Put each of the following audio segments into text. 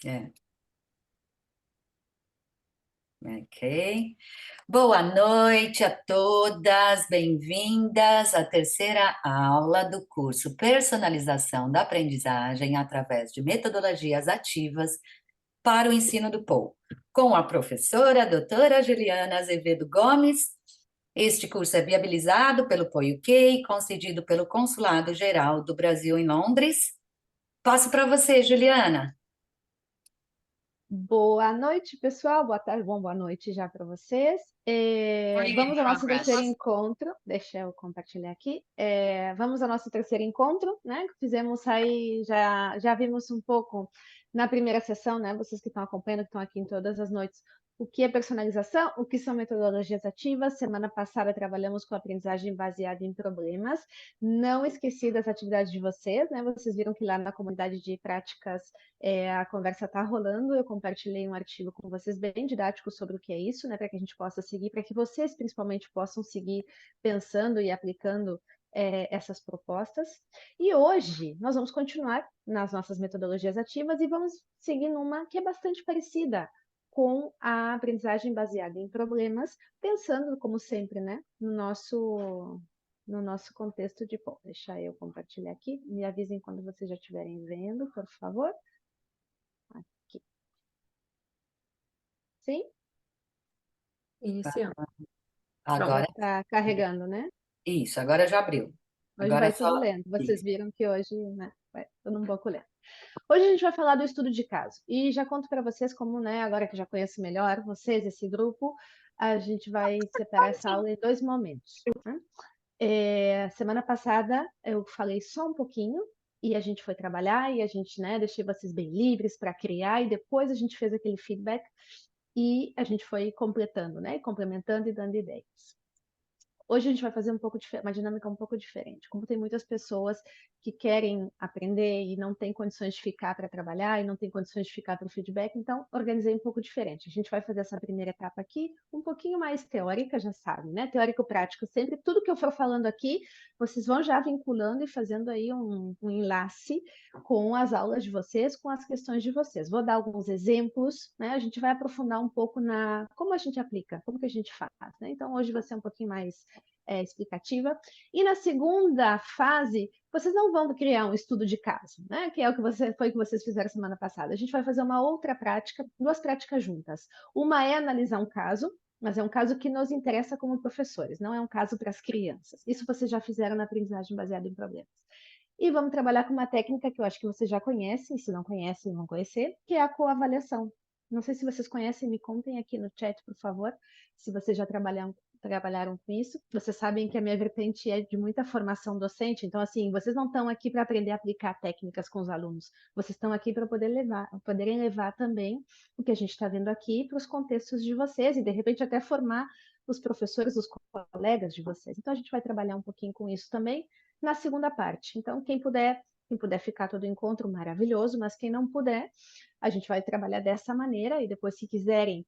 É, ok. Boa noite a todas, bem-vindas à terceira aula do curso Personalização da Aprendizagem através de Metodologias Ativas para o Ensino do Poe, com a professora a doutora Juliana Azevedo Gomes. Este curso é viabilizado pelo Poe UK, concedido pelo Consulado Geral do Brasil em Londres. Passo para você, Juliana. Boa noite, pessoal. Boa tarde, boa noite já para vocês. Vamos ao nosso terceiro encontro. Deixa eu compartilhar aqui. Vamos ao nosso terceiro encontro, né? Fizemos aí, já vimos um pouco na primeira sessão, né? Vocês que estão acompanhando, que estão aqui em todas as noites, o que é personalização, o que são metodologias ativas. Semana passada trabalhamos com aprendizagem baseada em problemas. Não esqueci das atividades de vocês, né? Vocês viram que lá na comunidade de práticas a conversa está rolando. Eu compartilhei um artigo com vocês bem didático sobre o que é isso, né? Para que a gente possa seguir, para que vocês principalmente possam seguir pensando e aplicando essas propostas. E hoje nós vamos continuar nas nossas metodologias ativas e vamos seguir numa que é bastante parecida com a aprendizagem baseada em problemas, pensando, como sempre, né, no nosso contexto de... Bom, deixa eu compartilhar aqui. Me avisem quando vocês já estiverem vendo, por favor. Aqui. Sim? Iniciando. Agora, Agora está carregando, né? isso, agora já abriu. Hoje Agora é vai só tudo lento. Vocês isso. viram que hoje, né, vai tudo um pouco lento. Hoje a gente vai falar do estudo de caso. E já conto para vocês como, né, agora que já conheço melhor vocês, esse grupo, a gente vai separar essa aula em dois momentos, né? Semana passada eu falei só um pouquinho e a gente foi trabalhar e a gente, né, deixei vocês bem livres para criar e depois a gente fez aquele feedback e a gente foi completando, né, complementando e dando ideias. Hoje a gente vai fazer uma dinâmica um pouco diferente. Como tem muitas pessoas que querem aprender e não tem condições de ficar para trabalhar e não tem condições de ficar para o feedback, então organizei um pouco diferente. A gente vai fazer essa primeira etapa aqui um pouquinho mais teórica, já sabe, né? Teórico-prático sempre. Tudo que eu for falando aqui, vocês vão já vinculando e fazendo aí um enlace com as aulas de vocês, com as questões de vocês. Vou dar alguns exemplos, né? A gente vai aprofundar um pouco na como a gente aplica, como que a gente faz, né? Então hoje vai ser um pouquinho mais explicativa. E na segunda fase, vocês não vão criar um estudo de caso, né? Que é o que foi o que vocês fizeram semana passada. A gente vai fazer uma outra prática, duas práticas juntas. Uma é analisar um caso, mas é um caso que nos interessa como professores, não é um caso para as crianças. Isso vocês já fizeram na aprendizagem baseada em problemas. E vamos trabalhar com uma técnica que eu acho que vocês já conhecem, se não conhecem, vão conhecer, que é a coavaliação. Não sei se vocês conhecem, me contem aqui no chat, por favor, se vocês já trabalharam com isso. Vocês sabem que a minha vertente é de muita formação docente, então, assim, vocês não estão aqui para aprender a aplicar técnicas com os alunos, vocês estão aqui para poderem levar também o que a gente está vendo aqui para os contextos de vocês e, de repente, até formar os professores, os colegas de vocês. Então, a gente vai trabalhar um pouquinho com isso também na segunda parte. Então, quem puder ficar todo o encontro, maravilhoso, mas quem não puder, a gente vai trabalhar dessa maneira e depois, se quiserem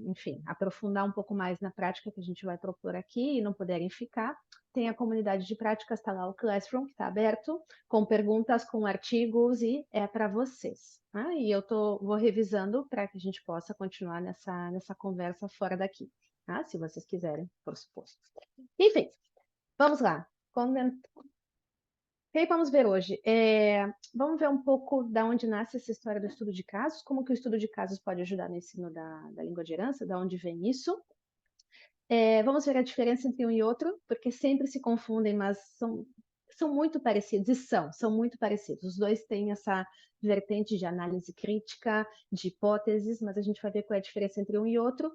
enfim, aprofundar um pouco mais na prática que a gente vai propor aqui e não puderem ficar, tem a comunidade de práticas, está lá o Classroom, que está aberto, com perguntas, com artigos e é para vocês. Tá? E eu vou revisando para que a gente possa continuar nessa conversa fora daqui, tá? Se vocês quiserem, por suposto. Enfim, vamos lá. O que vamos ver hoje? Vamos ver um pouco da onde nasce essa história do estudo de casos, como que o estudo de casos pode ajudar no ensino da língua de herança, da onde vem isso. Vamos ver a diferença entre um e outro, porque sempre se confundem, mas são muito parecidos, e são muito parecidos. Os dois têm essa vertente de análise crítica, de hipóteses, mas a gente vai ver qual é a diferença entre um e outro.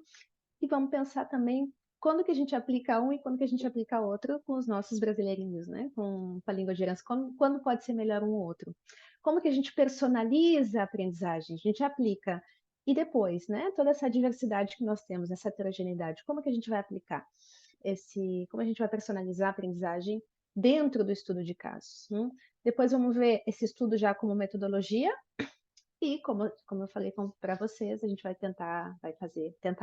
E vamos pensar também quando que a gente aplica um e quando que a gente aplica outro com os nossos brasileirinhos, né? Com a língua de herança, quando pode ser melhor um ou outro. Como que a gente personaliza a aprendizagem? A gente aplica. E depois, né? Toda essa diversidade que nós temos, essa heterogeneidade, como que a gente vai aplicar como a gente vai personalizar a aprendizagem dentro do estudo de casos? Depois vamos ver esse estudo já como metodologia, E como eu falei para vocês, a gente vai tentar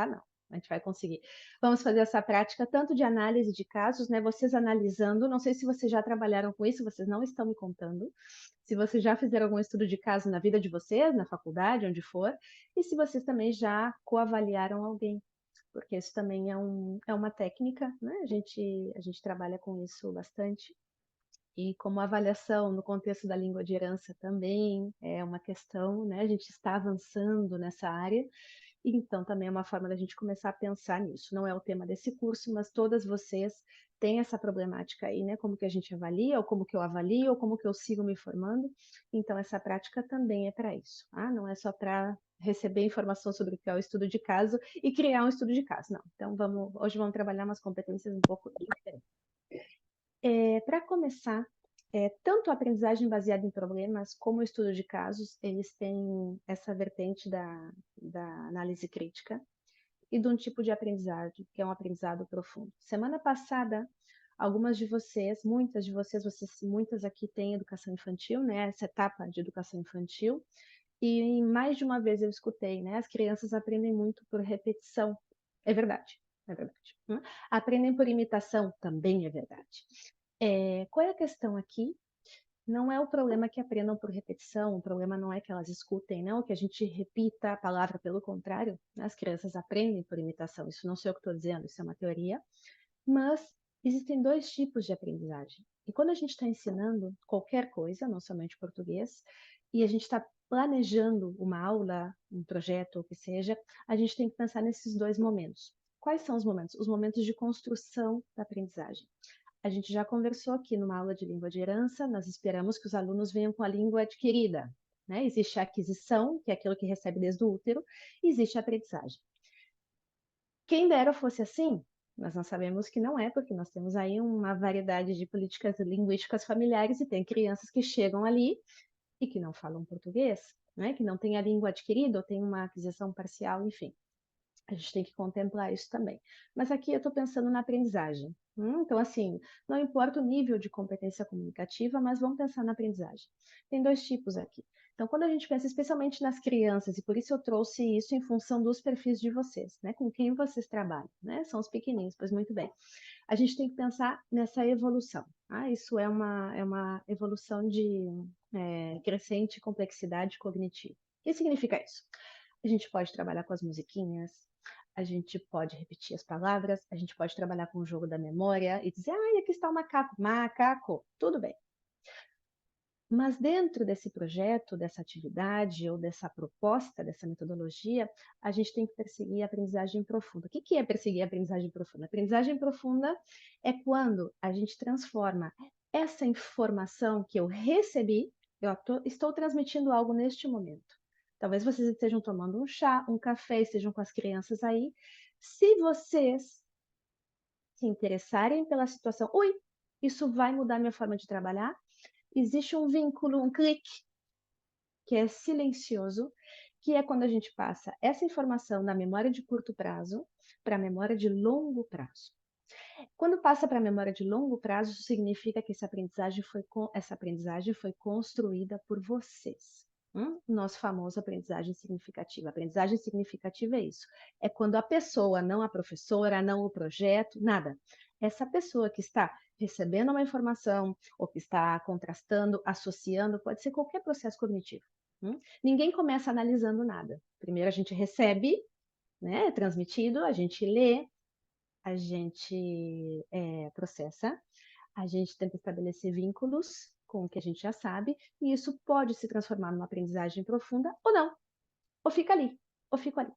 não, a gente vai conseguir. Vamos fazer essa prática tanto de análise de casos, né? Vocês analisando, não sei se vocês já trabalharam com isso, vocês não estão me contando. Se vocês já fizeram algum estudo de caso na vida de vocês, na faculdade, onde for, e se vocês também já coavaliaram alguém, porque isso também é uma técnica, né? A gente trabalha com isso bastante. E como avaliação no contexto da língua de herança também é uma questão, né? A gente está avançando nessa área, então também é uma forma da gente começar a pensar nisso. Não é o tema desse curso, mas todas vocês têm essa problemática aí, né? Como que a gente avalia, ou como que eu avalio, ou como que eu sigo me formando. Então essa prática também é para isso. Não é só para receber informação sobre o que é o estudo de caso e criar um estudo de caso, não. Então hoje vamos trabalhar umas competências um pouco diferentes. Para começar, tanto a aprendizagem baseada em problemas como o estudo de casos, eles têm essa vertente da análise crítica e de um tipo de aprendizagem, que é um aprendizado profundo. Semana passada, muitas de vocês, muitas aqui têm educação infantil, né? Essa etapa de educação infantil, e mais de uma vez eu escutei, né? As crianças aprendem muito por repetição. É verdade, é verdade. Aprendem por imitação, também é verdade. Qual é a questão aqui? Não é o problema que aprendam por repetição, o problema não é que elas escutem, não, que a gente repita a palavra, pelo contrário, né? As crianças aprendem por imitação, isso não sei o que estou dizendo, isso é uma teoria, mas existem dois tipos de aprendizagem. E quando a gente está ensinando qualquer coisa, não somente português, e a gente está planejando uma aula, um projeto, ou o que seja, a gente tem que pensar nesses dois momentos. Quais são os momentos? Os momentos de construção da aprendizagem. A gente já conversou aqui numa aula de língua de herança, nós esperamos que os alunos venham com a língua adquirida, né? Existe a aquisição, que é aquilo que recebe desde o útero, e existe a aprendizagem. Quem dera fosse assim, mas nós sabemos que não é, porque nós temos aí uma variedade de políticas linguísticas familiares e tem crianças que chegam ali e que não falam português, né? Que não têm a língua adquirida ou têm uma aquisição parcial, enfim. A gente tem que contemplar isso também. Mas aqui eu estou pensando na aprendizagem. Então, assim, não importa o nível de competência comunicativa, mas vamos pensar na aprendizagem. Tem dois tipos aqui. Então, quando a gente pensa especialmente nas crianças, e por isso eu trouxe isso em função dos perfis de vocês, né? Com quem vocês trabalham, né? São os pequenininhos, pois muito bem. A gente tem que pensar nessa evolução. Isso é uma evolução de crescente complexidade cognitiva. O que significa isso? A gente pode trabalhar com as musiquinhas, a gente pode repetir as palavras, a gente pode trabalhar com o jogo da memória e dizer, aqui está o macaco, macaco, tudo bem. Mas dentro desse projeto, dessa atividade ou dessa proposta, dessa metodologia, a gente tem que perseguir a aprendizagem profunda. O que é perseguir a aprendizagem profunda? A aprendizagem profunda é quando a gente transforma essa informação que eu recebi, estou transmitindo algo neste momento. Talvez vocês estejam tomando um chá, um café, estejam com as crianças aí. Se vocês se interessarem pela situação, isso vai mudar minha forma de trabalhar, existe um vínculo, um clique, que é silencioso, que é quando a gente passa essa informação da memória de curto prazo para a memória de longo prazo. Quando passa para a memória de longo prazo, isso significa que essa aprendizagem foi construída por vocês. Nosso famoso aprendizagem significativa. Aprendizagem significativa é isso. É quando a pessoa, não a professora, não o projeto, nada. Essa pessoa que está recebendo uma informação ou que está contrastando, associando, pode ser qualquer processo cognitivo. Ninguém começa analisando nada. Primeiro a gente recebe, né, é transmitido, a gente lê, a gente processa, a gente tenta estabelecer vínculos com o que a gente já sabe, e isso pode se transformar numa aprendizagem profunda ou não, ou fica ali, ou fica ali.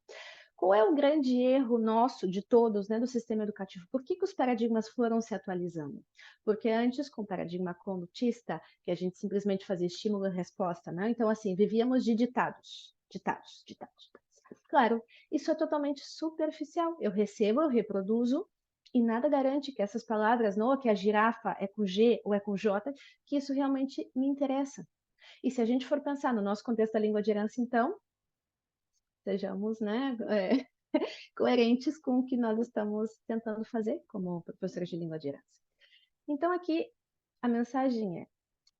Qual é o grande erro nosso, de todos, né, do sistema educativo? Por que os paradigmas foram se atualizando? Porque antes, com o paradigma condutista, que a gente simplesmente fazia estímulo e resposta, né? Então, assim, vivíamos de ditados. Claro, isso é totalmente superficial. Eu recebo, eu reproduzo, e nada garante que essas palavras, não, que a girafa é com G ou é com J, que isso realmente me interessa. E se a gente for pensar no nosso contexto da língua de herança, então, sejamos, né, coerentes com o que nós estamos tentando fazer como professores de língua de herança. Então, aqui, a mensagem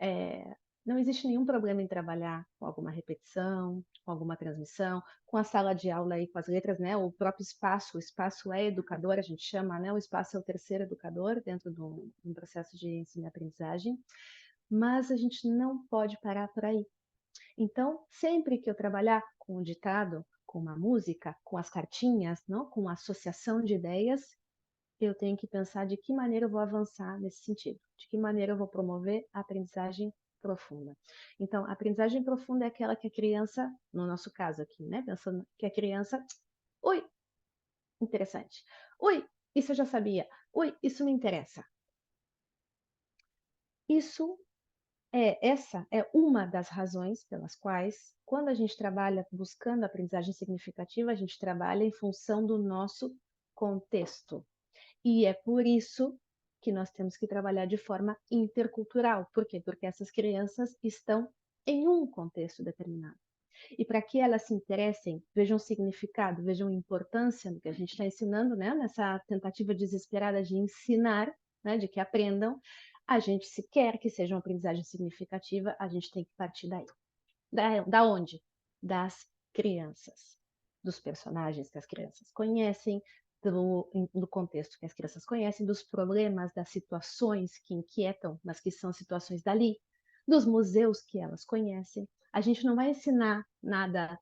é Não existe nenhum problema em trabalhar com alguma repetição, com alguma transmissão, com a sala de aula aí, com as letras, né? O próprio espaço, o espaço é educador, a gente chama, né? O espaço é o terceiro educador dentro do processo de ensino e aprendizagem, mas a gente não pode parar por aí. Então, sempre que eu trabalhar com o ditado, com uma música, com as cartinhas, não? Com a associação de ideias, eu tenho que pensar de que maneira eu vou avançar nesse sentido, de que maneira eu vou promover a aprendizagem profunda. Então, a aprendizagem profunda é aquela que a criança, no nosso caso aqui, né, pensando que a criança, ui, interessante. Ui, isso eu já sabia. Ui, isso me interessa. Essa é uma das razões pelas quais, quando a gente trabalha buscando aprendizagem significativa, a gente trabalha em função do nosso contexto. E é por isso que nós temos que trabalhar de forma intercultural. Por quê? Porque essas crianças estão em um contexto determinado. E para que elas se interessem, vejam significado, vejam importância no que a gente está ensinando, né? Nessa tentativa desesperada de ensinar, né? De que aprendam, a gente, se quer que seja uma aprendizagem significativa, a gente tem que partir daí. Da onde? Das crianças, dos personagens que as crianças conhecem, do contexto que as crianças conhecem, dos problemas, das situações que inquietam, mas que são situações dali, dos museus que elas conhecem. A gente não vai ensinar nada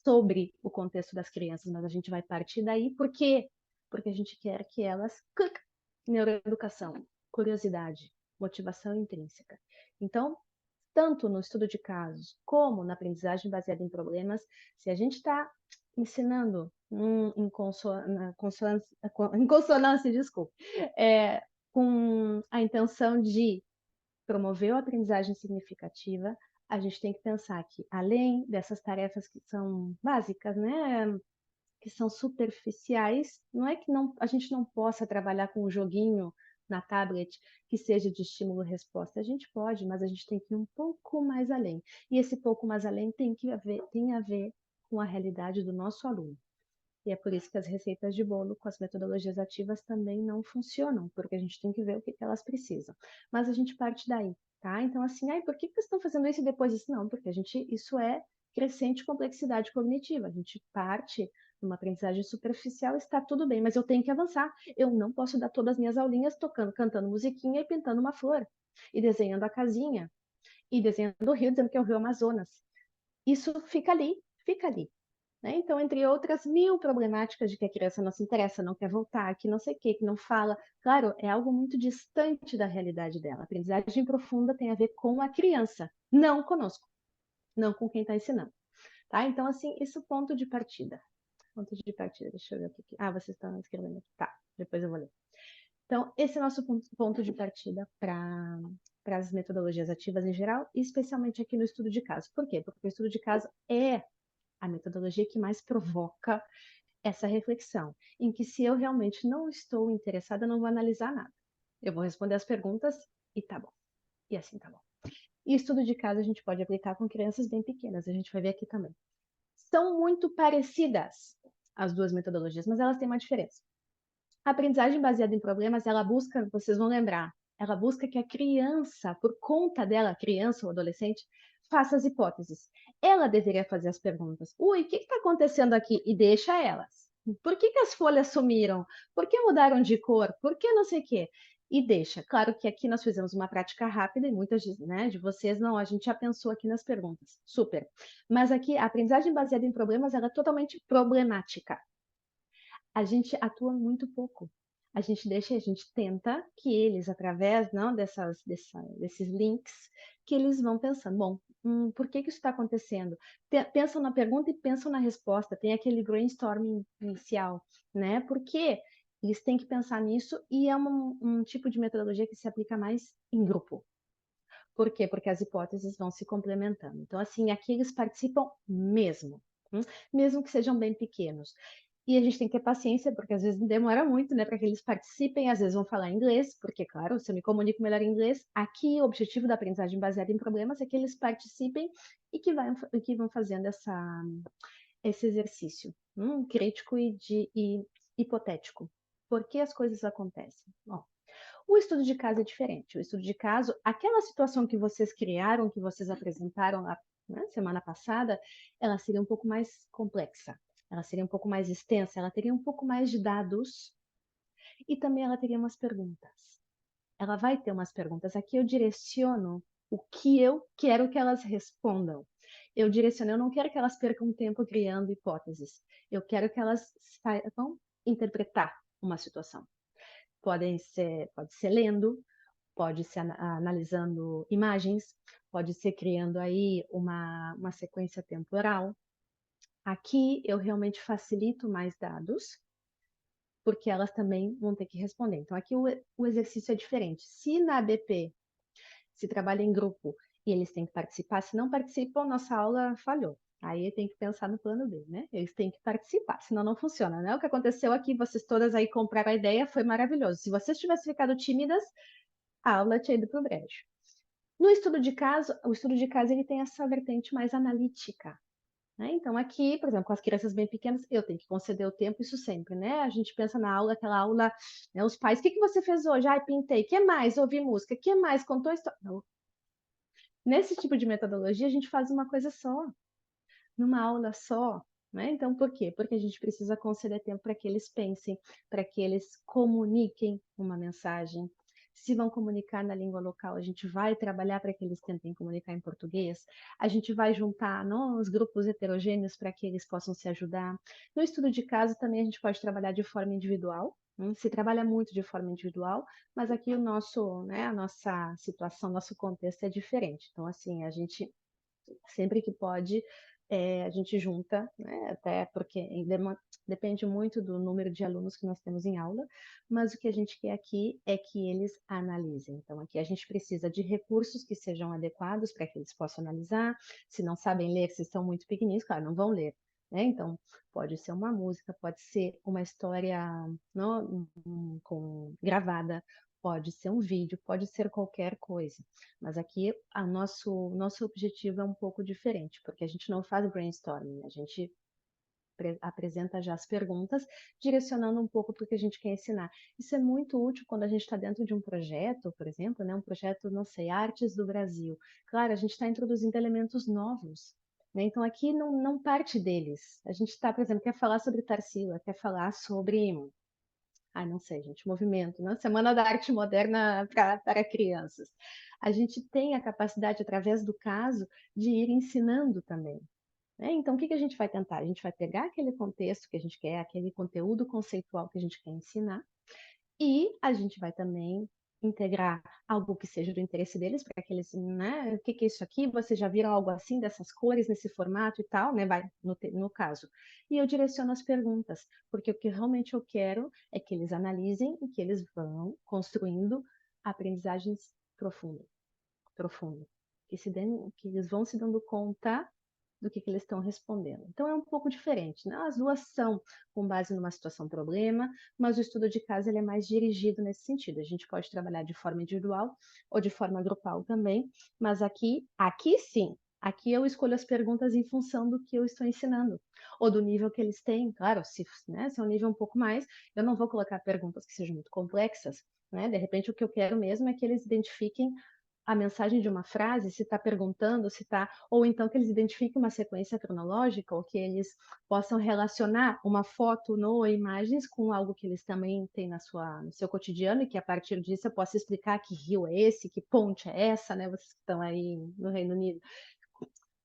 sobre o contexto das crianças, mas a gente vai partir daí, por quê? Porque a gente quer que elas, neuroeducação, curiosidade, motivação intrínseca. Então, tanto no estudo de casos como na aprendizagem baseada em problemas, se a gente está ensinando em consonância, desculpe, com a intenção de promover a aprendizagem significativa, a gente tem que pensar que, além dessas tarefas que são básicas, né, que são superficiais, não é que a gente não possa trabalhar com um joguinho na tablet que seja de estímulo-resposta. A gente pode, mas a gente tem que ir um pouco mais além. E esse pouco mais além tem a ver com a realidade do nosso aluno. E é por isso que as receitas de bolo com as metodologias ativas também não funcionam, porque a gente tem que ver o que elas precisam. Mas a gente parte daí, tá? Então, assim, por que vocês estão fazendo isso e depois isso? Não, porque isso é crescente complexidade cognitiva. A gente parte numa aprendizagem superficial, está tudo bem, mas eu tenho que avançar. Eu não posso dar todas as minhas aulinhas tocando, cantando musiquinha e pintando uma flor, e desenhando a casinha, e desenhando o rio, dizendo que é o rio Amazonas. Isso fica ali. Né? Então, entre outras mil problemáticas de que a criança não se interessa, não quer voltar, que não sei o quê, que não fala, claro, é algo muito distante da realidade dela. A aprendizagem profunda tem a ver com a criança, não conosco, não com quem está ensinando. Tá? Então, assim, esse é o ponto de partida. Ponto de partida, deixa eu ver aqui. Vocês estão escrevendo aqui. Tá, depois eu vou ler. Então, esse é o nosso ponto de partida para as metodologias ativas em geral, e especialmente aqui no estudo de caso. Por quê? Porque o estudo de caso é a metodologia que mais provoca essa reflexão, em que se eu realmente não estou interessada, eu não vou analisar nada. Eu vou responder as perguntas e tá bom. E assim tá bom. E estudo de caso a gente pode aplicar com crianças bem pequenas, a gente vai ver aqui também. São muito parecidas as duas metodologias, mas elas têm uma diferença. A aprendizagem baseada em problemas, ela busca, vocês vão lembrar, ela busca que a criança, por conta dela, criança ou adolescente, faça as hipóteses. Ela deveria fazer as perguntas. Ui, o que está acontecendo aqui? E deixa elas. Por que as folhas sumiram? Por que mudaram de cor? Por que não sei o quê? E deixa. Claro que aqui nós fizemos uma prática rápida e muitas, né, de vocês não, a gente já pensou aqui nas perguntas. Super. Mas aqui a aprendizagem baseada em problemas, ela é totalmente problemática. A gente atua muito pouco. A gente tenta que eles, através não, desses links, que eles vão pensando, bom, por que isso está acontecendo? Pensam na pergunta e pensam na resposta, tem aquele brainstorming inicial, né? Porque eles têm que pensar nisso e é um tipo de metodologia que se aplica mais em grupo. Por quê? Porque as hipóteses vão se complementando. Então, assim, aqui eles participam mesmo, mesmo que sejam bem pequenos. E a gente tem que ter paciência, porque às vezes demora muito, né, para que eles participem, às vezes vão falar inglês, porque, claro, se eu me comunico melhor em inglês, aqui o objetivo da aprendizagem baseada em problemas é que eles participem e que vão fazendo esse exercício crítico e hipotético. Por que as coisas acontecem? Bom, O estudo de caso é diferente. O estudo de caso, aquela situação que vocês criaram, que vocês apresentaram lá, né, semana passada, ela seria um pouco mais complexa, ela seria um pouco mais extensa, ela teria um pouco mais de dados e também ela teria umas perguntas. Ela vai ter umas perguntas. Aqui eu direciono o que eu quero que elas respondam. Eu direciono, eu não quero que elas percam tempo criando hipóteses. Eu quero que elas saibam interpretar uma situação. Pode ser lendo, pode ser analisando imagens, pode ser criando aí uma sequência temporal. Aqui eu realmente facilito mais dados, porque elas também vão ter que responder. Então, aqui o exercício é diferente. Se na ABP se trabalha em grupo e eles têm que participar, se não participam, nossa aula falhou. Aí tem que pensar no plano B, né? Eles têm que participar, senão não funciona, né? O que aconteceu aqui, vocês todas aí compraram a ideia, foi maravilhoso. Se vocês tivessem ficado tímidas, a aula tinha ido para o brejo. No estudo de caso, o estudo de caso ele tem essa vertente mais analítica, né? Então aqui, por exemplo, com as crianças bem pequenas, eu tenho que conceder o tempo, isso sempre, né? A gente pensa na aula, aquela aula, né, os pais, o que que você fez hoje? Ai, pintei. Que mais? Ouvi música. Que mais? Contou história. Nesse tipo de metodologia, a gente faz uma coisa só, numa aula só, né? Então, por quê? Porque a gente precisa conceder tempo para que eles pensem, para que eles comuniquem uma mensagem. Se vão comunicar na língua local, a gente vai trabalhar para que eles tentem comunicar em português. A gente vai juntar os grupos heterogêneos para que eles possam se ajudar. No estudo de caso, também a gente pode trabalhar de forma individual. Se trabalha muito de forma individual, mas aqui o nosso, né, a nossa situação, nosso contexto é diferente. Então, assim, a gente sempre que pode, a gente junta, né, até porque depende muito do número de alunos que nós temos em aula, mas o que a gente quer aqui é que eles analisem. Então, aqui a gente precisa de recursos que sejam adequados para que eles possam analisar. Se não sabem ler, se estão muito pequeninos, claro, não vão ler. Né? Então, pode ser uma música, pode ser uma história não, gravada, pode ser um vídeo, pode ser qualquer coisa. Mas aqui nosso objetivo é um pouco diferente, porque a gente não faz brainstorming, a gente apresenta já as perguntas, direcionando um pouco para o que a gente quer ensinar. Isso é muito útil quando a gente está dentro de um projeto, por exemplo, né, um projeto, não sei, Artes do Brasil. Claro, a gente está introduzindo elementos novos. Né? Então, aqui não parte deles. A gente está, por exemplo, quer falar sobre Tarsila, quer falar sobre ai, não sei, gente, movimento, né? Semana da Arte Moderna para crianças. A gente tem a capacidade, através do caso, de ir ensinando também. Né? Então, o que que a gente vai tentar? A gente vai pegar aquele contexto que a gente quer, aquele conteúdo conceitual que a gente quer ensinar, e a gente vai também integrar algo que seja do interesse deles, para que eles, né, o que que é isso aqui? Vocês já viram algo assim, dessas cores, nesse formato e tal, né, vai, no caso. E eu direciono as perguntas, porque o que realmente eu quero é que eles analisem e que eles vão construindo aprendizagens profundas, que eles vão se dando conta do que eles estão respondendo. Então é um pouco diferente, né? As duas são com base numa situação problema, mas o estudo de caso ele é mais dirigido nesse sentido. A gente pode trabalhar de forma individual ou de forma grupal também, mas aqui sim, aqui eu escolho as perguntas em função do que eu estou ensinando, ou do nível que eles têm. Claro, né, se é um nível um pouco mais, eu não vou colocar perguntas que sejam muito complexas, né? De repente, o que eu quero mesmo é que eles identifiquem a mensagem de uma frase, se está perguntando, se está, ou então que eles identifiquem uma sequência cronológica, ou que eles possam relacionar uma foto ou imagens com algo que eles também têm no seu cotidiano, e que a partir disso eu possa explicar que rio é esse, que ponte é essa, né? Vocês que estão aí no Reino Unido,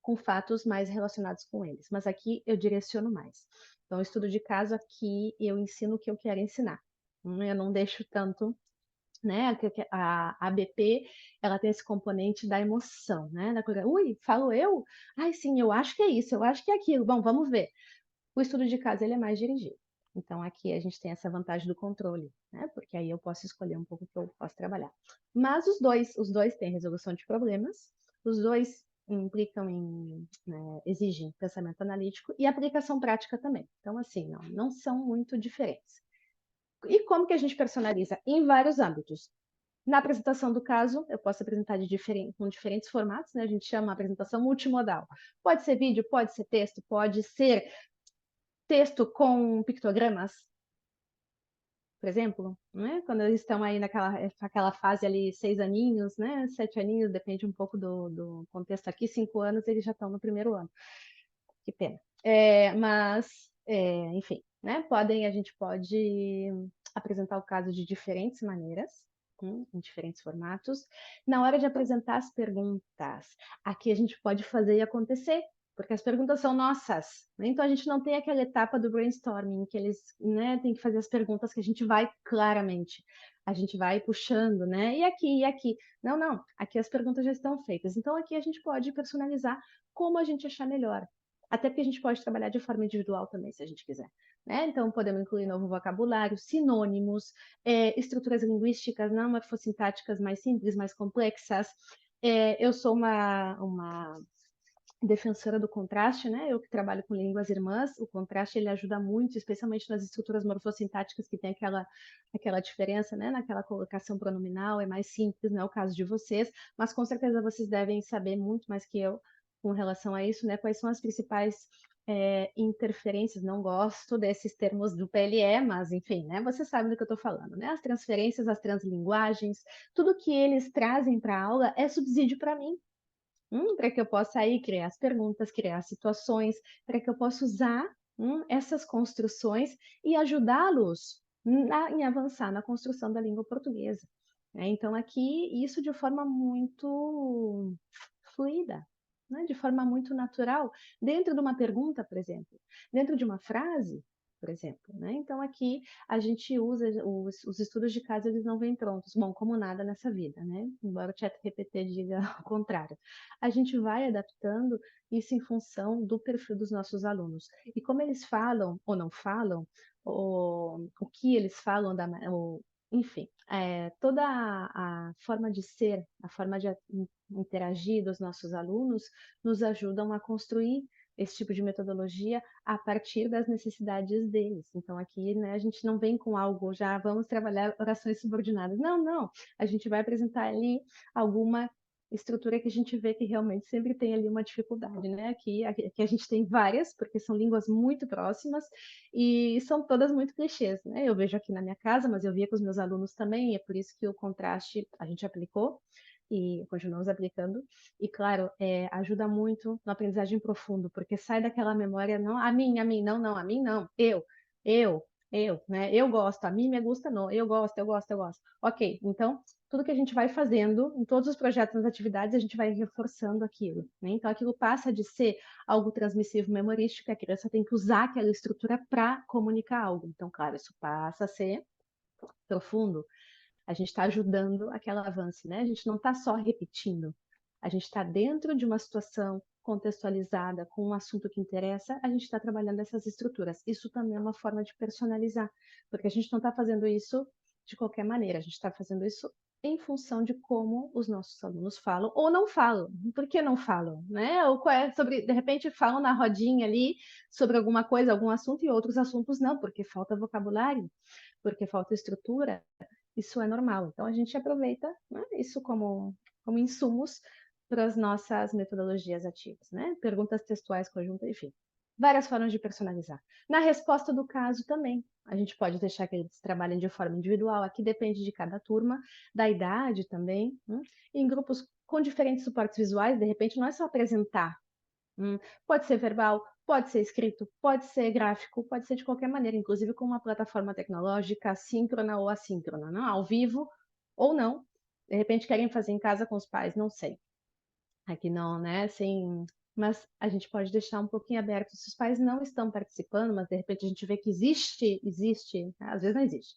com fatos mais relacionados com eles. Mas aqui eu direciono mais. Então, estudo de caso aqui eu ensino o que eu quero ensinar. Eu não deixo tanto, né? A ABP, ela tem esse componente da emoção, né? Da coisa, ui, falo eu? Ai, sim, eu acho que é isso, eu acho que é aquilo. Bom, vamos ver. O estudo de caso, ele é mais dirigido. Então, aqui a gente tem essa vantagem do controle, né? Porque aí eu posso escolher um pouco o que eu posso trabalhar. Mas os dois têm resolução de problemas, os dois implicam né, exigem pensamento analítico e aplicação prática também. Então, assim, não são muito diferentes. E como que a gente personaliza? Em vários âmbitos. Na apresentação do caso, eu posso apresentar com diferentes formatos, né? A gente chama a apresentação multimodal. Pode ser vídeo, pode ser texto com pictogramas, por exemplo, né? Quando eles estão aí naquela fase ali, 6 aninhos, né? 7 aninhos, depende um pouco do contexto aqui, 5 anos eles já estão no primeiro ano. Que pena. Enfim, né? A gente pode apresentar o caso de diferentes maneiras, em diferentes formatos. Na hora de apresentar as perguntas, aqui a gente pode fazer e acontecer, porque as perguntas são nossas, né? Então a gente não tem aquela etapa do brainstorming, que eles, né, tem que fazer as perguntas que a gente vai claramente, a gente vai puxando, né? E aqui, e aqui. Não, não, aqui as perguntas já estão feitas. Então aqui a gente pode personalizar como a gente achar melhor. Até porque a gente pode trabalhar de forma individual também, se a gente quiser. Né? Então, podemos incluir novo vocabulário, sinônimos, estruturas linguísticas não morfossintáticas mais simples, mais complexas. Eu sou uma defensora do contraste, né? Eu que trabalho com línguas irmãs, o contraste ele ajuda muito, especialmente nas estruturas morfossintáticas que tem aquela diferença, né? Naquela colocação pronominal, é mais simples, não é o caso de vocês, mas com certeza vocês devem saber muito mais que eu com relação a isso, né? Quais são as principais interferências, não gosto desses termos do PLE, mas enfim, né? Você sabe do que eu estou falando, né? As transferências, as translinguagens, tudo que eles trazem para a aula é subsídio para mim, para que eu possa aí criar as perguntas, criar situações, para que eu possa usar essas construções e ajudá-los em avançar na construção da língua portuguesa. Né? Então, aqui, isso de forma muito fluida, né? De forma muito natural, dentro de uma pergunta, por exemplo, dentro de uma frase, por exemplo. Né? Então, aqui a gente usa os estudos de caso, eles não vêm prontos. Bom, como nada nessa vida, né? Embora o ChatGPT diga o contrário. A gente vai adaptando isso em função do perfil dos nossos alunos. E como eles falam ou não falam, o que eles falam, enfim, toda a forma de ser, a forma de interagir dos nossos alunos nos ajudam a construir esse tipo de metodologia a partir das necessidades deles. Então, aqui, né, a gente não vem com algo, já vamos trabalhar orações subordinadas. Não, não. A gente vai apresentar ali alguma estrutura que a gente vê que realmente sempre tem ali uma dificuldade, né? Aqui a gente tem várias, porque são línguas muito próximas e são todas muito clichês, né? Eu vejo aqui na minha casa, mas eu via com os meus alunos também, e é por isso que o contraste a gente aplicou e continuamos aplicando. E, claro, ajuda muito na aprendizagem profundo, porque sai daquela memória, não, a mim, não, não, a mim não, eu, né? Eu gosto, a mim me gusta, não, eu gosto, eu gosto, eu gosto. Ok, então, tudo que a gente vai fazendo, em todos os projetos, nas atividades, a gente vai reforçando aquilo, né? Então, aquilo passa de ser algo transmissivo memorístico, a criança tem que usar aquela estrutura para comunicar algo. Então, claro, isso passa a ser profundo, a gente está ajudando aquele avanço, né? A gente não está só repetindo, a gente está dentro de uma situação contextualizada com um assunto que interessa, a gente está trabalhando essas estruturas. Isso também é uma forma de personalizar, porque a gente não está fazendo isso de qualquer maneira, a gente está fazendo isso em função de como os nossos alunos falam ou não falam. Por que não falam, né? Ou de repente falam na rodinha ali sobre alguma coisa, algum assunto e outros assuntos não, porque falta vocabulário, porque falta estrutura, isso é normal. Então, a gente aproveita, né, isso como insumos para as nossas metodologias ativas, né? Perguntas textuais conjuntas, enfim. Várias formas de personalizar. Na resposta do caso também, a gente pode deixar que eles trabalhem de forma individual, aqui depende de cada turma, da idade também, né? Em grupos com diferentes suportes visuais, de repente, não é só apresentar. Pode ser verbal, pode ser escrito, pode ser gráfico, pode ser de qualquer maneira, inclusive com uma plataforma tecnológica síncrona ou assíncrona, não? Ao vivo ou não. De repente querem fazer em casa com os pais, não sei. Aqui não, né? Assim, mas a gente pode deixar um pouquinho aberto. Se os pais não estão participando, mas de repente a gente vê que existe, né? Às vezes não existe,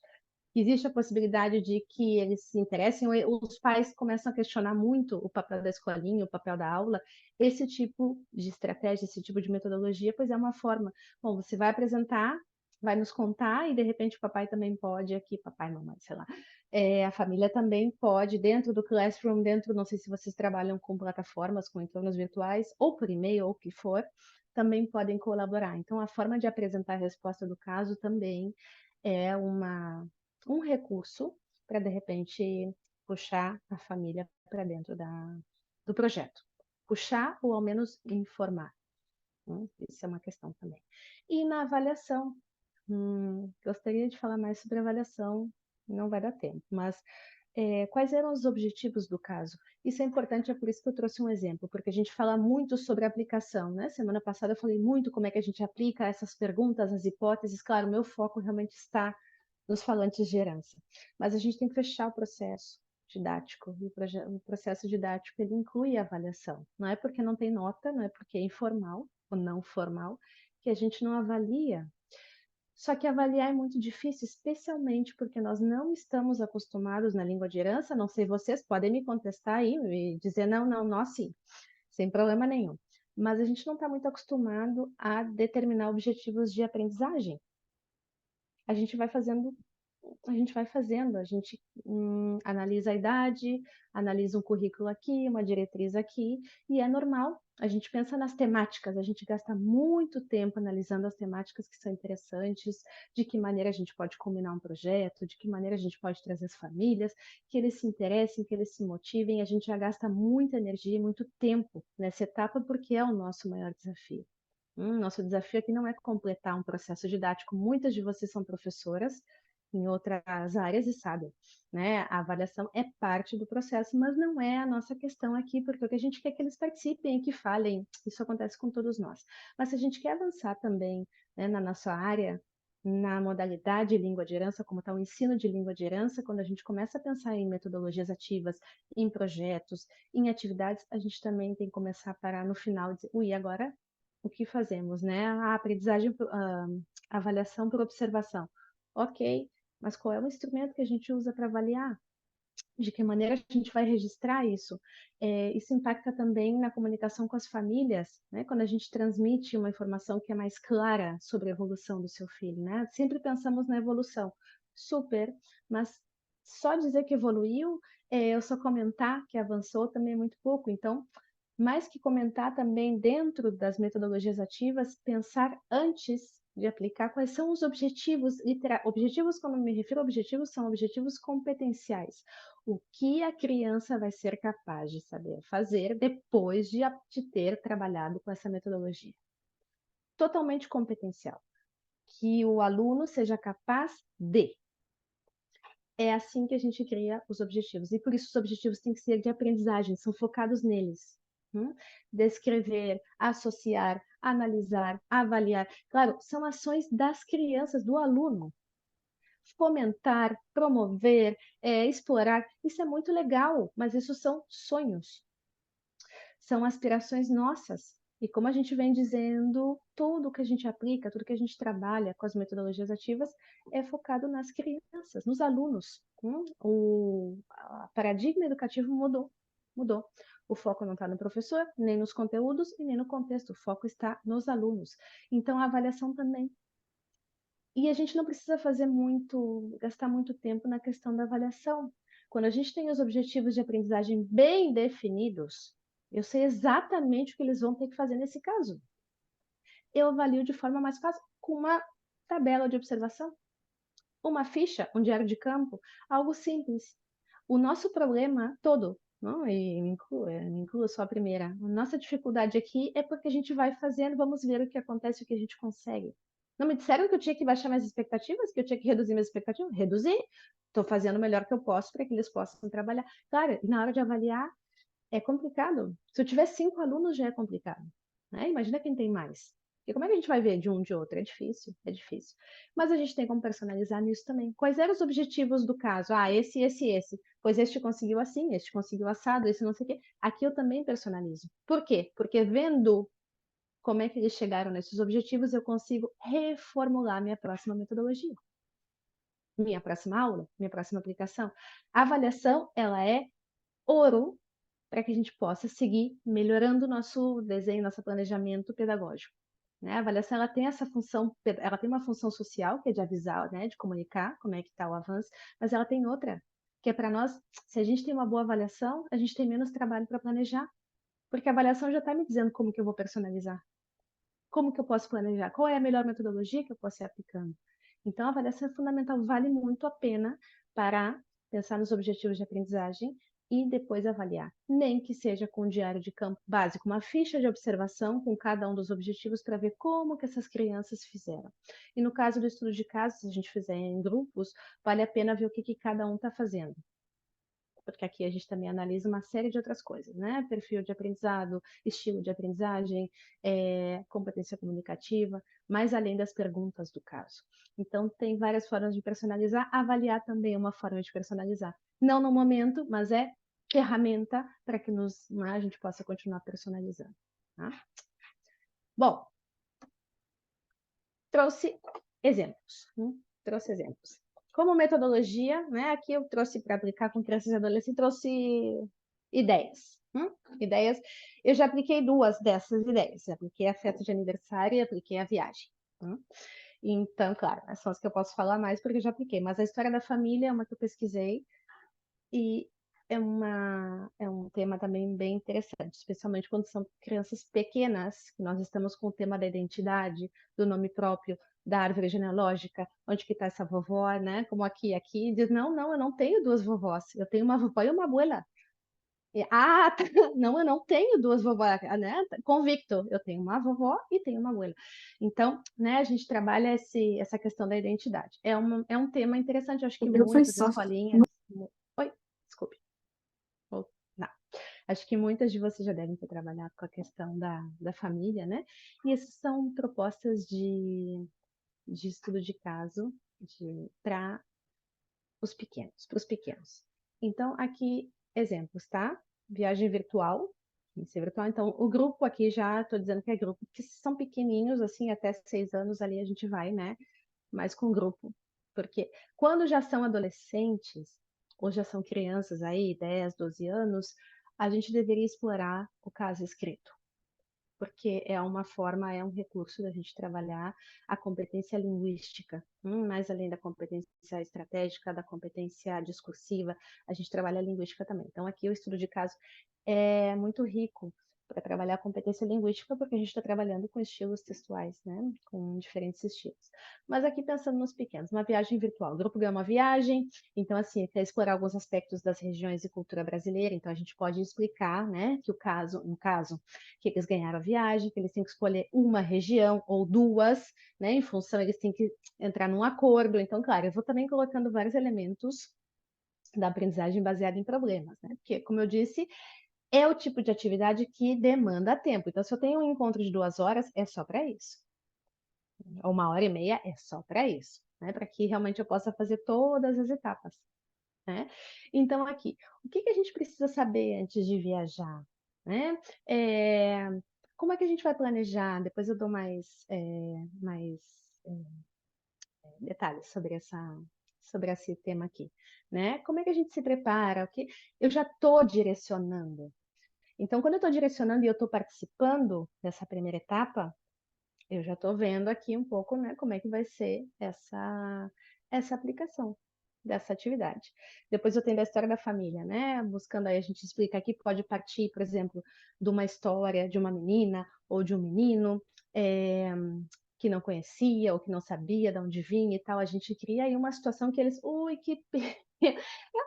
existe a possibilidade de que eles se interessem, ou os pais começam a questionar muito o papel da escolinha, o papel da aula, esse tipo de estratégia, esse tipo de metodologia, pois é uma forma. Bom, você vai apresentar, vai nos contar, e de repente o papai também pode aqui, papai, mamãe, sei lá, a família também pode, dentro do Classroom, não sei se vocês trabalham com plataformas, com entornos virtuais, ou por e-mail, ou o que for, também podem colaborar. Então, a forma de apresentar a resposta do caso também é um recurso para, de repente, puxar a família para dentro do projeto. Puxar ou, ao menos, informar. Isso é uma questão também. E na avaliação, Gostaria de falar mais sobre avaliação, não vai dar tempo, mas quais eram os objetivos do caso? Isso é importante, é por isso que eu trouxe um exemplo, porque a gente fala muito sobre aplicação, né? Semana passada eu falei muito como é que a gente aplica essas perguntas, as hipóteses. Claro, o meu foco realmente está nos falantes de herança, mas a gente tem que fechar o processo didático, e o processo didático ele inclui a avaliação. Não é porque não tem nota, não é porque é informal ou não formal, que a gente não avalia. Só que avaliar é muito difícil, especialmente porque nós não estamos acostumados na língua de herança. Não sei, vocês podem me contestar aí e dizer, não, não, nós sim, sem problema nenhum. Mas a gente não está muito acostumado a determinar objetivos de aprendizagem. A gente vai fazendo a gente analisa a idade, analisa um currículo aqui, uma diretriz aqui, e é normal. A gente pensa nas temáticas, a gente gasta muito tempo analisando as temáticas que são interessantes, de que maneira a gente pode combinar um projeto, de que maneira a gente pode trazer as famílias, que eles se interessem, que eles se motivem. A gente já gasta muita energia e muito tempo nessa etapa, porque é o nosso maior desafio. Nosso desafio aqui não é completar um processo didático. Muitas de vocês são professoras em outras áreas e sabem, né? A avaliação é parte do processo, mas não é a nossa questão aqui, porque o que a gente quer é que eles participem e que falem. Isso acontece com todos nós. Mas se a gente quer avançar também, né, na nossa área, na modalidade língua de herança, como está o ensino de língua de herança, quando a gente começa a pensar em metodologias ativas, em projetos, em atividades, a gente também tem que começar a parar no final e dizer, ui, agora o que fazemos, né? A aprendizagem, a avaliação por observação. Ok, mas qual é o instrumento que a gente usa para avaliar? De que maneira a gente vai registrar isso? Isso impacta também na comunicação com as famílias, né? Quando a gente transmite uma informação que é mais clara sobre a evolução do seu filho, né? Sempre pensamos na evolução, super, mas só dizer que evoluiu, eu só comentar que avançou também é muito pouco. Então, mais que comentar também dentro das metodologias ativas, pensar antes de aplicar quais são os objetivos, objetivos, quando me refiro a objetivos, são objetivos competenciais. O que a criança vai ser capaz de saber fazer depois de ter trabalhado com essa metodologia. Totalmente competencial. Que o aluno seja capaz de. É assim que a gente cria os objetivos. E por isso os objetivos têm que ser de aprendizagem, são focados neles. Descrever, associar, analisar, avaliar. Claro, são ações das crianças, do aluno. Fomentar, promover, explorar, isso é muito legal, mas isso são sonhos. São aspirações nossas. E como a gente vem dizendo, tudo que a gente aplica, tudo que a gente trabalha com as metodologias ativas é focado nas crianças, nos alunos. O paradigma educativo mudou. O foco não está no professor, nem nos conteúdos e nem no contexto. O foco está nos alunos. Então, a avaliação também. E a gente não precisa gastar muito tempo na questão da avaliação. Quando a gente tem os objetivos de aprendizagem bem definidos, eu sei exatamente o que eles vão ter que fazer nesse caso. Eu avalio de forma mais fácil com uma tabela de observação, uma ficha, um diário de campo, algo simples. O nosso problema todo, não, e me incluo só a primeira, a nossa dificuldade aqui é porque a gente vai fazendo, vamos ver o que acontece, o que a gente consegue. Não me disseram que eu tinha que baixar minhas expectativas, que eu tinha que reduzir minhas expectativas? Reduzir. Estou fazendo o melhor que eu posso para que eles possam trabalhar. Claro, na hora de avaliar, é complicado. Se eu tiver 5 alunos, já é complicado. Né? Imagina quem tem mais. E como é que a gente vai ver de um de outro? É difícil, é difícil. Mas a gente tem como personalizar nisso também. Quais eram os objetivos do caso? Ah, esse. Pois este conseguiu assim, este conseguiu assado, esse não sei o quê. Aqui eu também personalizo. Por quê? Porque vendo como é que eles chegaram nesses objetivos, eu consigo reformular minha próxima metodologia. Minha próxima aula, minha próxima aplicação. A avaliação, ela é ouro para que a gente possa seguir melhorando o nosso desenho, nosso planejamento pedagógico. Né? A avaliação ela tem essa função, ela tem uma função social, que é de avisar, né, de comunicar como é que está o avanço, mas ela tem outra, que é para nós, se a gente tem uma boa avaliação, a gente tem menos trabalho para planejar, porque a avaliação já está me dizendo como que eu vou personalizar, como que eu posso planejar, qual é a melhor metodologia que eu posso ir aplicando. Então, a avaliação é fundamental, vale muito a pena para pensar nos objetivos de aprendizagem, e depois avaliar, nem que seja com um diário de campo básico, uma ficha de observação com cada um dos objetivos para ver como que essas crianças fizeram. E no caso do estudo de caso, se a gente fizer em grupos, vale a pena ver o que cada um está fazendo. Porque aqui a gente também analisa uma série de outras coisas, né? Perfil de aprendizado, estilo de aprendizagem, competência comunicativa, mais além das perguntas do caso. Então, tem várias formas de personalizar. Avaliar também é uma forma de personalizar. Não no momento, mas é ferramenta para que né, a gente possa continuar personalizando. Tá? Bom, trouxe exemplos. Trouxe exemplos. Como metodologia, né, aqui eu trouxe para aplicar com crianças e adolescentes, trouxe ideias. Ideias. Eu já apliquei 2 dessas ideias. Já apliquei a festa de aniversário e apliquei a viagem. Então, claro, são as que eu posso falar mais porque eu já apliquei. Mas a história da família é uma que eu pesquisei e é um tema também bem interessante, especialmente quando são crianças pequenas, que nós estamos com o tema da identidade, do nome próprio, da árvore genealógica, onde que está essa vovó, né? Como aqui diz, não, eu não tenho 2 vovós, eu tenho uma vovó e uma abuela. Tá. Não, eu não tenho 2 vovós, né? Convicto, eu tenho uma vovó e tenho uma abuela. Então, né, a gente trabalha essa questão da identidade. É um tema interessante, eu acho O que meu foi muitas sorte. escolinhas... Oi, desculpe. Não. Acho que muitas de vocês já devem ter trabalhado com a questão da família, né? E essas são propostas de estudo de caso para para os pequenos. Então, aqui, exemplos, tá? Viagem virtual, virtual. Então, o grupo aqui já estou dizendo que é grupo, que são pequenininhos, assim, até 6 anos ali a gente vai, né? Mais com grupo. Porque quando já são adolescentes, ou já são crianças aí, 10, 12 anos, a gente deveria explorar o caso escrito porque é uma forma, é um recurso da gente trabalhar a competência linguística, mais além da competência estratégica, da competência discursiva, a gente trabalha a linguística também. Então, aqui o estudo de caso é muito rico para trabalhar a competência linguística, porque a gente está trabalhando com estilos textuais, né? Com diferentes estilos. Mas aqui pensando nos pequenos, uma viagem virtual. O grupo ganha uma viagem, então assim, quer explorar alguns aspectos das regiões e cultura brasileira, então a gente pode explicar, né, que um caso, que eles ganharam a viagem, que eles têm que escolher uma região ou 2, né, em função, eles têm que entrar num acordo. Então, claro, eu vou também colocando vários elementos da aprendizagem baseada em problemas, né? Porque, como eu disse, é o tipo de atividade que demanda tempo. Então, se eu tenho um encontro de 2 horas, é só para isso. Ou 1h30 é só para isso, né? Para que realmente eu possa fazer todas as etapas, né? Então, aqui, o que a gente precisa saber antes de viajar, né? Como é que a gente vai planejar? Depois eu dou mais detalhes sobre esse tema aqui, né? Como é que a gente se prepara? Eu já estou direcionando. Então, quando eu estou direcionando e eu estou participando dessa primeira etapa, eu já estou vendo aqui um pouco, né, como é que vai ser essa aplicação dessa atividade. Depois eu tenho a história da família, né? Buscando aí, a gente explica aqui, pode partir, por exemplo, de uma história de uma menina ou de um menino, que não conhecia ou que não sabia de onde vinha e tal, a gente cria aí uma situação que eles, ui, que pena.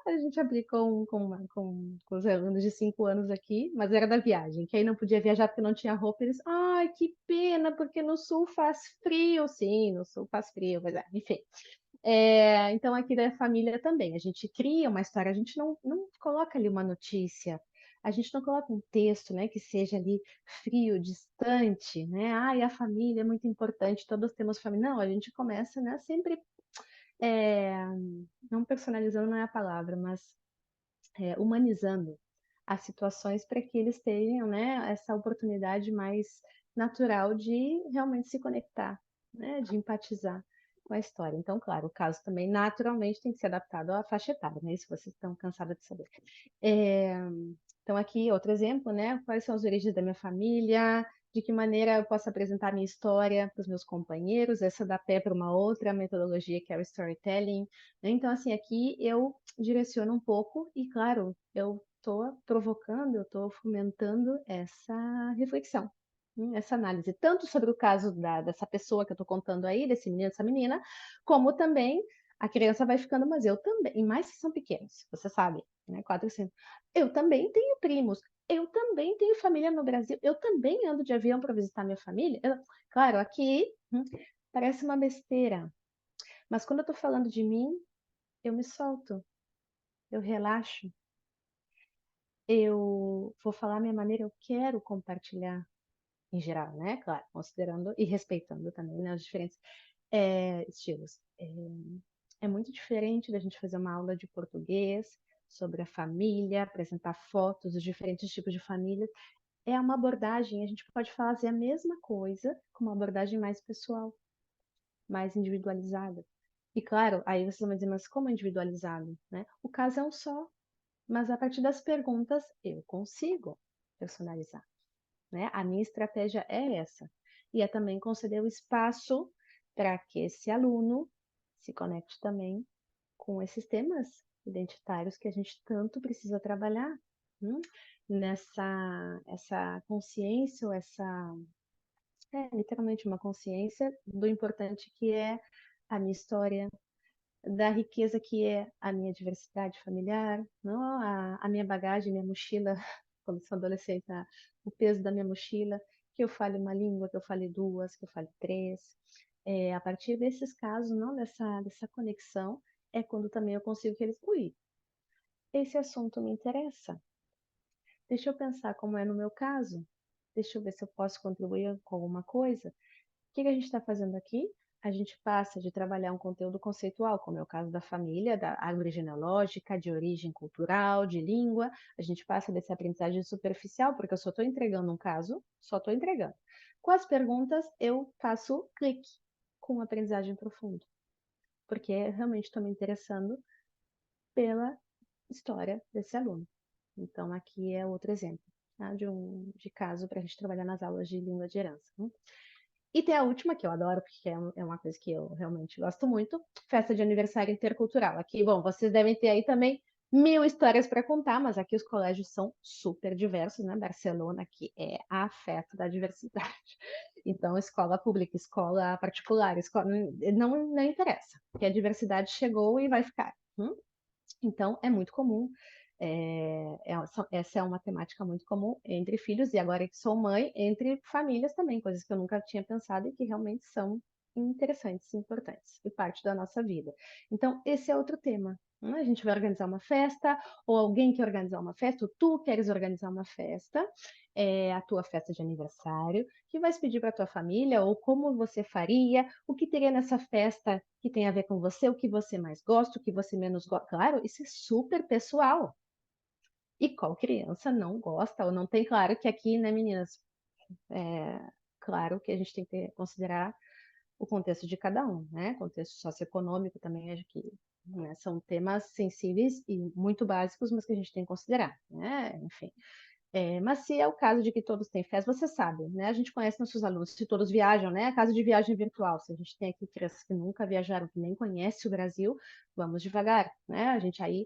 A gente aplicou com os alunos de 5 anos aqui, mas era da viagem, que aí não podia viajar porque não tinha roupa, eles, ai, que pena, porque no sul faz frio, sim, no sul faz frio, mas enfim. Então aqui da família também, a gente cria uma história, a gente não coloca ali uma notícia, a gente não coloca um texto, né, que seja ali frio, distante, né? Ai, a família é muito importante, todos temos família. Não, a gente começa, né, sempre, não personalizando não é a palavra, mas humanizando as situações para que eles tenham, né, essa oportunidade mais natural de realmente se conectar, né, de empatizar com a história. Então, claro, o caso também naturalmente tem que ser adaptado à faixa etária, né? Isso vocês estão cansados de saber. Então, aqui outro exemplo, né? Quais são as origens da minha família? De que maneira eu posso apresentar minha história para os meus companheiros? Essa dá pé para uma outra metodologia que é o storytelling, né? Então, assim, aqui eu direciono um pouco e, claro, eu estou provocando, eu estou fomentando essa reflexão, essa análise, tanto sobre o caso dessa pessoa que eu estou contando aí, desse menino, dessa menina, como também A criança vai ficando, mas eu também, e mais se são pequenos, você sabe, né, 4 e 5. Eu também tenho primos, eu também tenho família no Brasil, eu também ando de avião para visitar minha família. Claro, aqui parece uma besteira, mas quando eu tô falando de mim, eu me solto, eu relaxo, eu vou falar a minha maneira, eu quero compartilhar em geral, né? Claro, considerando e respeitando também, né, os diferentes estilos. É muito diferente da gente fazer uma aula de português sobre a família, apresentar fotos dos diferentes tipos de família. É uma abordagem, a gente pode fazer a mesma coisa com uma abordagem mais pessoal, mais individualizada. E claro, aí vocês vão dizer, mas como é individualizado, né? O caso é um só, mas a partir das perguntas eu consigo personalizar, né? A minha estratégia é essa. E é também conceder o espaço para que esse aluno se conecte também com esses temas identitários que a gente tanto precisa trabalhar, hum? Nessa essa consciência, ou essa literalmente uma consciência do importante que é a minha história, da riqueza que é a minha diversidade familiar, não a minha bagagem, minha mochila, quando sou adolescente, o peso da minha mochila, que eu fale uma língua, que eu fale duas, que eu fale três. A partir desses casos, não dessa conexão, é quando também eu consigo que eles, ui, esse assunto me interessa. Deixa eu pensar como é no meu caso. Deixa eu ver se eu posso contribuir com alguma coisa. O que a gente está fazendo aqui? A gente passa de trabalhar um conteúdo conceitual, como é o caso da família, da árvore genealógica, de origem cultural, de língua. A gente passa dessa aprendizagem superficial, porque eu só estou entregando um caso, só estou entregando. Com as perguntas, eu faço clique com aprendizagem profunda, porque realmente estou me interessando pela história desse aluno. Então, aqui é outro exemplo, tá? De caso para a gente trabalhar nas aulas de língua de herança. Né? E tem a última, que eu adoro, porque é uma coisa que eu realmente gosto muito, festa de aniversário intercultural. Aqui, bom, vocês devem ter aí também 1000 histórias para contar, mas aqui os colégios são super diversos, né? Barcelona aqui é a festa da diversidade. Então, escola pública, escola particular, escola, não interessa, porque a diversidade chegou e vai ficar. Então, é muito comum. Essa é uma temática muito comum entre filhos, e agora que sou mãe, entre famílias também, coisas que eu nunca tinha pensado e que realmente são interessantes, importantes e parte da nossa vida. Então, esse é outro tema. Né? A gente vai organizar uma festa, ou alguém quer organizar uma festa, ou tu queres organizar uma festa, a tua festa de aniversário, que vais pedir para tua família, ou como você faria, o que teria nessa festa que tem a ver com você, o que você mais gosta, o que você menos gosta. Claro, isso é super pessoal. E qual criança não gosta ou não tem? Claro que aqui, né, meninas? Claro que a gente tem que considerar o contexto de cada um, né? Contexto socioeconômico também, acho que né, são temas sensíveis e muito básicos, mas que a gente tem que considerar, né? Enfim. Mas se é o caso de que todos têm festa, você sabe, né? A gente conhece nossos alunos, se todos viajam, né? Caso de viagem virtual, se a gente tem aqui crianças que nunca viajaram, que nem conhecem o Brasil, vamos devagar, né? A gente aí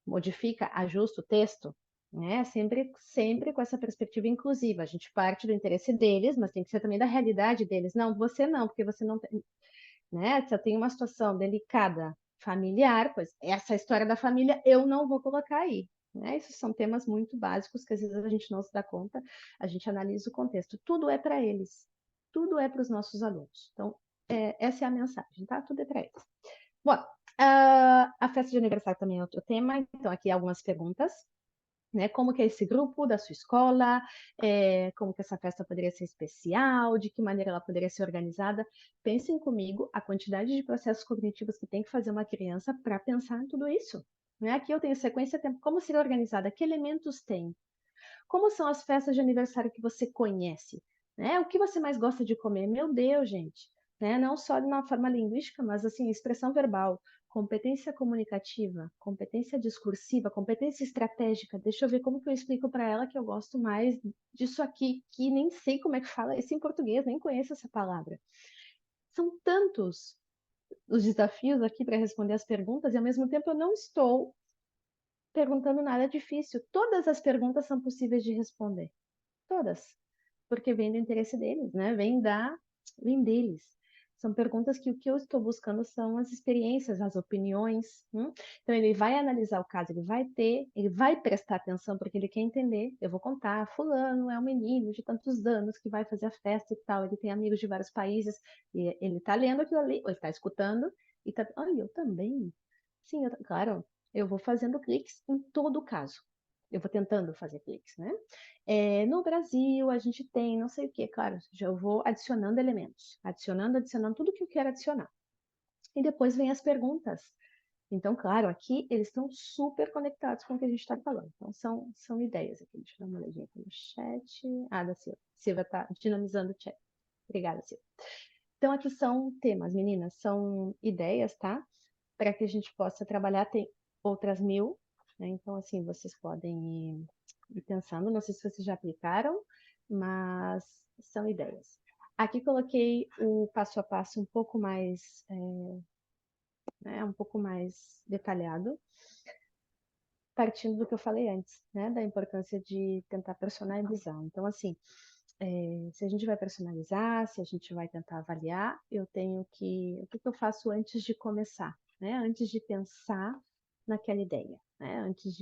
modifica, ajusta o texto, né? Sempre com essa perspectiva inclusiva. A gente parte do interesse deles, mas tem que ser também da realidade deles. Não, você não, porque você não tem, né? Se eu tenho uma situação delicada familiar, pois essa história da família eu não vou colocar aí. Né? Esses são temas muito básicos que às vezes a gente não se dá conta, a gente analisa o contexto. Tudo é para eles, tudo é para os nossos alunos. Então, essa é a mensagem, tá? Tudo é para eles. Bom, a festa de aniversário também é outro tema, então aqui algumas perguntas. Né? Como que é esse grupo da sua escola, como que essa festa poderia ser especial, de que maneira ela poderia ser organizada. Pensem comigo a quantidade de processos cognitivos que tem que fazer uma criança para pensar em tudo isso. Né? Aqui eu tenho sequência, tempo, como seria organizada, que elementos tem, como são as festas de aniversário que você conhece, né? O que você mais gosta de comer? Meu Deus, gente, né? Não só de uma forma linguística, mas assim, expressão verbal, competência comunicativa, competência discursiva, competência estratégica. Deixa eu ver como que eu explico para ela que eu gosto mais disso aqui, que nem sei como é que fala isso em português, nem conheço essa palavra. São tantos os desafios aqui para responder as perguntas, e ao mesmo tempo eu não estou perguntando nada difícil. Todas as perguntas são possíveis de responder. Todas. Porque vem do interesse deles, né? Vem deles. São perguntas que o que eu estou buscando são as experiências, as opiniões. Então, ele vai analisar o caso, ele vai prestar atenção, porque ele quer entender. Eu vou contar, fulano é um menino de tantos anos que vai fazer a festa e tal, ele tem amigos de vários países, e ele está lendo aquilo ali, ou ele está escutando, e tá, olha, eu também. Sim, claro, eu vou fazendo cliques em todo o caso. Eu vou tentando fazer cliques, né? No Brasil, a gente tem não sei o que, claro, já eu vou adicionando elementos, adicionando tudo que eu quero adicionar. E depois vem as perguntas. Então, claro, aqui eles estão super conectados com o que a gente está falando. Então, são ideias aqui. Deixa eu dar uma olhadinha aqui no chat. Ah, da Silvia. Silvia está dinamizando o chat. Obrigada, Silvia. Então, aqui são temas, meninas, são ideias, tá? Para que a gente possa trabalhar. Tem outras 1000, né? Então, assim, vocês podem ir pensando. Não sei se vocês já aplicaram, mas são ideias. Aqui coloquei o passo a passo um pouco mais, né, um pouco mais detalhado, partindo do que eu falei antes, né, da importância de tentar personalizar. Então, assim, se a gente vai personalizar, se a gente vai tentar avaliar, o que eu faço antes de começar, né? Antes de pensar naquela ideia, né? Antes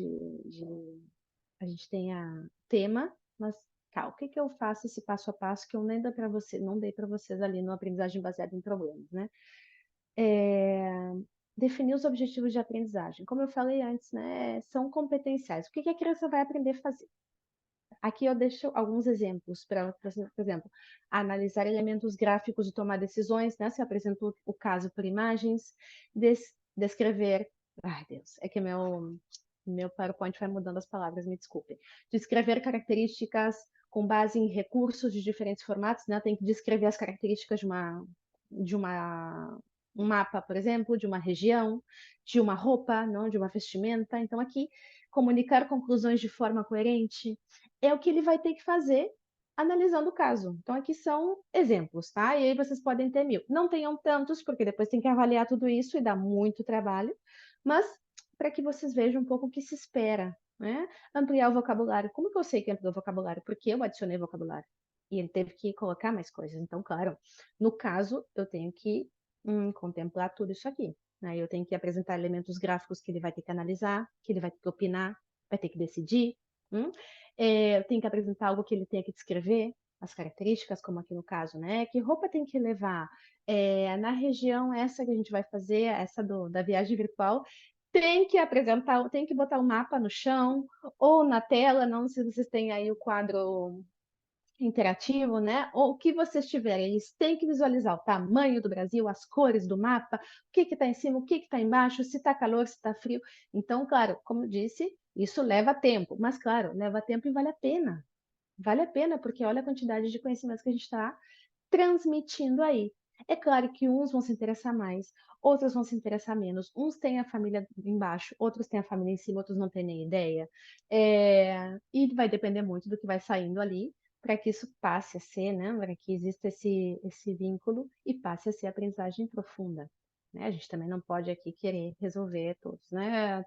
a gente tem a tema, mas tá, o que eu faço esse passo a passo que eu nem dei para não dei para vocês ali no aprendizagem baseada em problemas, né? Definir os objetivos de aprendizagem. Como eu falei antes, né? São competenciais. O que a criança vai aprender a fazer? Aqui eu deixo alguns exemplos para, por exemplo, analisar elementos gráficos e tomar decisões, né? Se apresento o caso por imagens, descrever. Ai, Deus, é que meu PowerPoint vai mudando as palavras, me desculpem. Descrever características com base em recursos de diferentes formatos, né? Tem que descrever as características um mapa, por exemplo, de uma região, de uma roupa, não, de uma vestimenta. Então, aqui, comunicar conclusões de forma coerente é o que ele vai ter que fazer analisando o caso. Então, aqui são exemplos, tá? E aí vocês podem ter 1000. Não tenham tantos, porque depois tem que avaliar tudo isso e dá muito trabalho, mas para que vocês vejam um pouco o que se espera, né? Ampliar o vocabulário. Como que eu sei que ampliou o vocabulário? Porque eu adicionei vocabulário. E ele teve que colocar mais coisas. Então, claro, no caso, eu tenho que contemplar tudo isso aqui. Né? Eu tenho que apresentar elementos gráficos que ele vai ter que analisar, que ele vai ter que opinar, vai ter que decidir. Eu tenho que apresentar algo que ele tenha que descrever, as características, como aqui no caso, né? Que roupa tem que levar? Na região essa que a gente vai fazer, essa da viagem virtual, tem que apresentar, tem que botar o mapa no chão ou na tela, não sei se vocês têm aí o quadro interativo, né? Ou o que vocês tiverem, eles têm que visualizar o tamanho do Brasil, as cores do mapa, o que está em cima, o que está embaixo, se está calor, se está frio. Então, claro, como eu disse, isso leva tempo, mas claro, leva tempo e vale a pena. Vale a pena, porque olha a quantidade de conhecimentos que a gente está transmitindo aí. É claro que uns vão se interessar mais, outros vão se interessar menos. Uns têm a família embaixo, outros têm a família em cima, outros não têm nem ideia. E vai depender muito do que vai saindo ali para que isso passe a ser, né? Para que exista esse vínculo e passe a ser aprendizagem profunda. Né? A gente também não pode aqui querer resolver todos, né?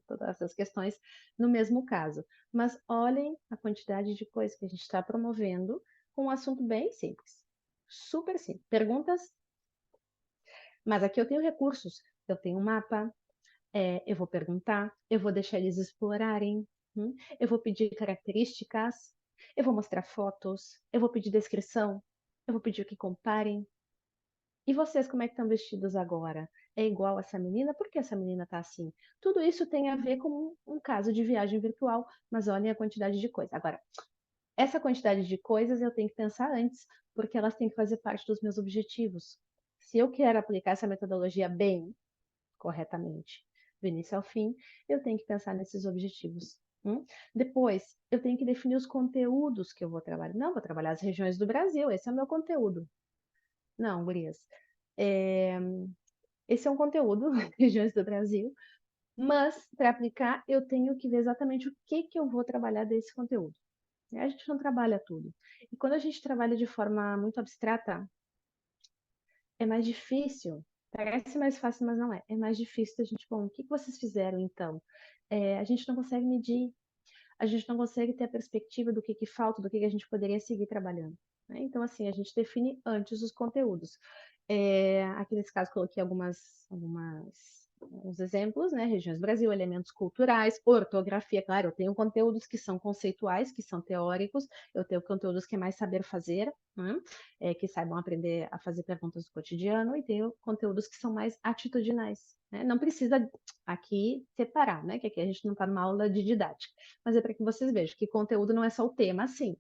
Todas essas questões no mesmo caso. Mas olhem a quantidade de coisas que a gente está promovendo com um assunto bem simples. Super simples. Perguntas? Mas aqui eu tenho recursos. Eu tenho um mapa, eu vou perguntar, eu vou deixar eles explorarem, eu vou pedir características, eu vou mostrar fotos, eu vou pedir descrição, eu vou pedir que comparem. E vocês, como é que estão vestidos agora? É igual essa menina? Por que essa menina está assim? Tudo isso tem a ver com um caso de viagem virtual, mas olhem a quantidade de coisa. Agora, essa quantidade de coisas eu tenho que pensar antes, porque elas têm que fazer parte dos meus objetivos. Se eu quero aplicar essa metodologia bem, corretamente, do início ao fim, eu tenho que pensar nesses objetivos. Depois, eu tenho que definir os conteúdos que eu vou trabalhar. Não, vou trabalhar as regiões do Brasil, esse é o meu conteúdo. Não, gurias. É, Esse é um conteúdo, regiões do Brasil, mas para aplicar eu tenho que ver exatamente o que eu vou trabalhar desse conteúdo. A gente não trabalha tudo. E quando a gente trabalha de forma muito abstrata, é mais difícil. Parece mais fácil, mas não é. É mais difícil a gente, bom, o que vocês fizeram então? A gente não consegue medir, a gente não consegue ter a perspectiva do que falta, do que a gente poderia seguir trabalhando. né? Então, assim, a gente define antes os conteúdos. Aqui nesse caso, coloquei alguns exemplos, né? Regiões do Brasil, elementos culturais, ortografia, claro, eu tenho conteúdos que são conceituais, que são teóricos, eu tenho conteúdos que é mais saber fazer, né? Que saibam aprender a fazer perguntas do cotidiano, e tenho conteúdos que são mais atitudinais, né? Não precisa aqui separar, né? Que aqui a gente não está numa aula de didática, mas é para que vocês vejam que conteúdo não é só o tema, assim.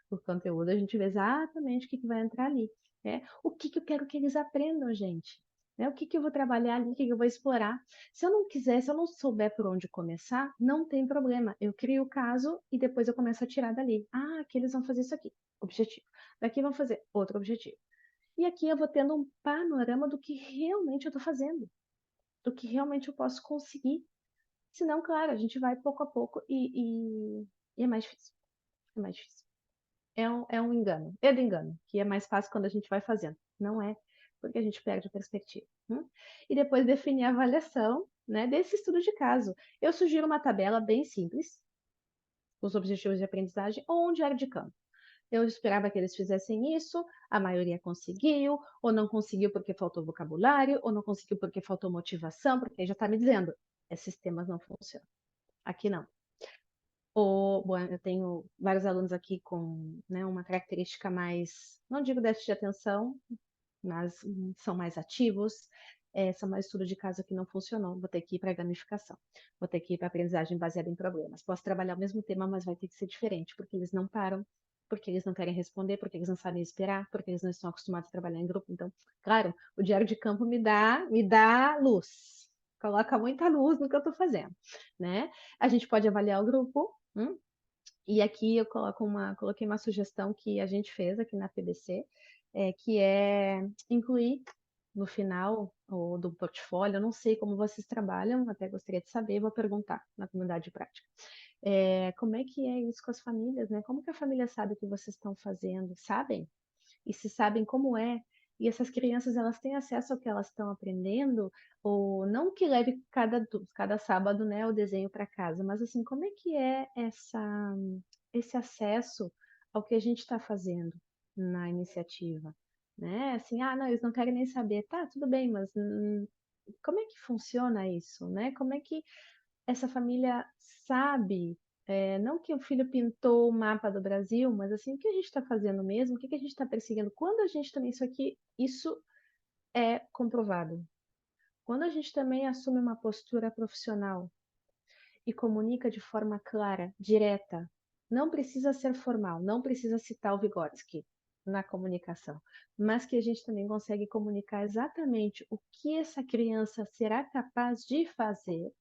O conteúdo, a gente vê exatamente o que vai entrar ali, né? O que eu quero que eles aprendam, gente, né? O que eu vou trabalhar ali, o que eu vou explorar. Se eu não quiser, se eu não souber por onde começar, não tem problema. Eu crio o caso e depois eu começo a tirar dali. Ah, aqui eles vão fazer isso aqui, objetivo. Daqui vão fazer outro objetivo. E aqui eu vou tendo um panorama do que realmente eu estou fazendo, do que realmente eu posso conseguir. Senão, claro, a gente vai pouco a pouco e é mais difícil. É mais difícil. É um engano, é do engano, que é mais fácil quando a gente vai fazendo. Não é, porque a gente perde a perspectiva. E depois definir a avaliação, né, desse estudo de caso. Eu sugiro uma tabela bem simples, os objetivos de aprendizagem, ou um diário de campo. Eu esperava que eles fizessem isso, a maioria conseguiu, ou não conseguiu porque faltou vocabulário, ou não conseguiu porque faltou motivação, porque aí já está me dizendo, esses temas não funcionam. Aqui não. Bom, eu tenho vários alunos aqui com, né, uma característica mais, não digo déficit de atenção, mas são mais ativos, são mais estudo de caso que não funcionou, vou ter que ir para gamificação, vou ter que ir para aprendizagem baseada em problemas. Posso trabalhar o mesmo tema, mas vai ter que ser diferente, porque eles não param, porque eles não querem responder, porque eles não sabem esperar, porque eles não estão acostumados a trabalhar em grupo. Então, claro, o diário de campo me dá luz, coloca muita luz no que eu estou fazendo, né? A gente pode avaliar o grupo. E aqui eu coloquei uma sugestão que a gente fez aqui na PBC, que é incluir no final do portfólio, eu não sei como vocês trabalham, até gostaria de saber, vou perguntar na comunidade de prática. Como é que é isso com as famílias, né? Como que a família sabe o que vocês estão fazendo? Sabem? E se sabem como é, e essas crianças elas têm acesso ao que elas estão aprendendo, ou não que leve cada sábado, né, o desenho para casa, mas assim, como é que é esse acesso ao que a gente está fazendo na iniciativa, né? Assim, não, eles não querem nem saber, tá, tudo bem, mas como é que funciona isso, né? Como é que essa família sabe, não que o filho pintou o mapa do Brasil, mas assim, o que a gente está fazendo mesmo, o que a gente está perseguindo? Quando a gente também, isso é comprovado. Quando a gente também assume uma postura profissional e comunica de forma clara, direta, não precisa ser formal, não precisa citar o Vygotsky na comunicação, mas que a gente também consegue comunicar exatamente o que essa criança será capaz de fazer,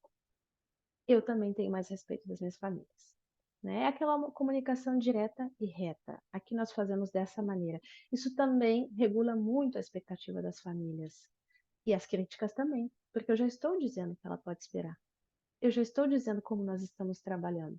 eu também tenho mais respeito das minhas famílias. Né? É aquela comunicação direta e reta. Aqui nós fazemos dessa maneira. Isso também regula muito a expectativa das famílias. E as críticas também, porque eu já estou dizendo que ela pode esperar. Eu já estou dizendo como nós estamos trabalhando.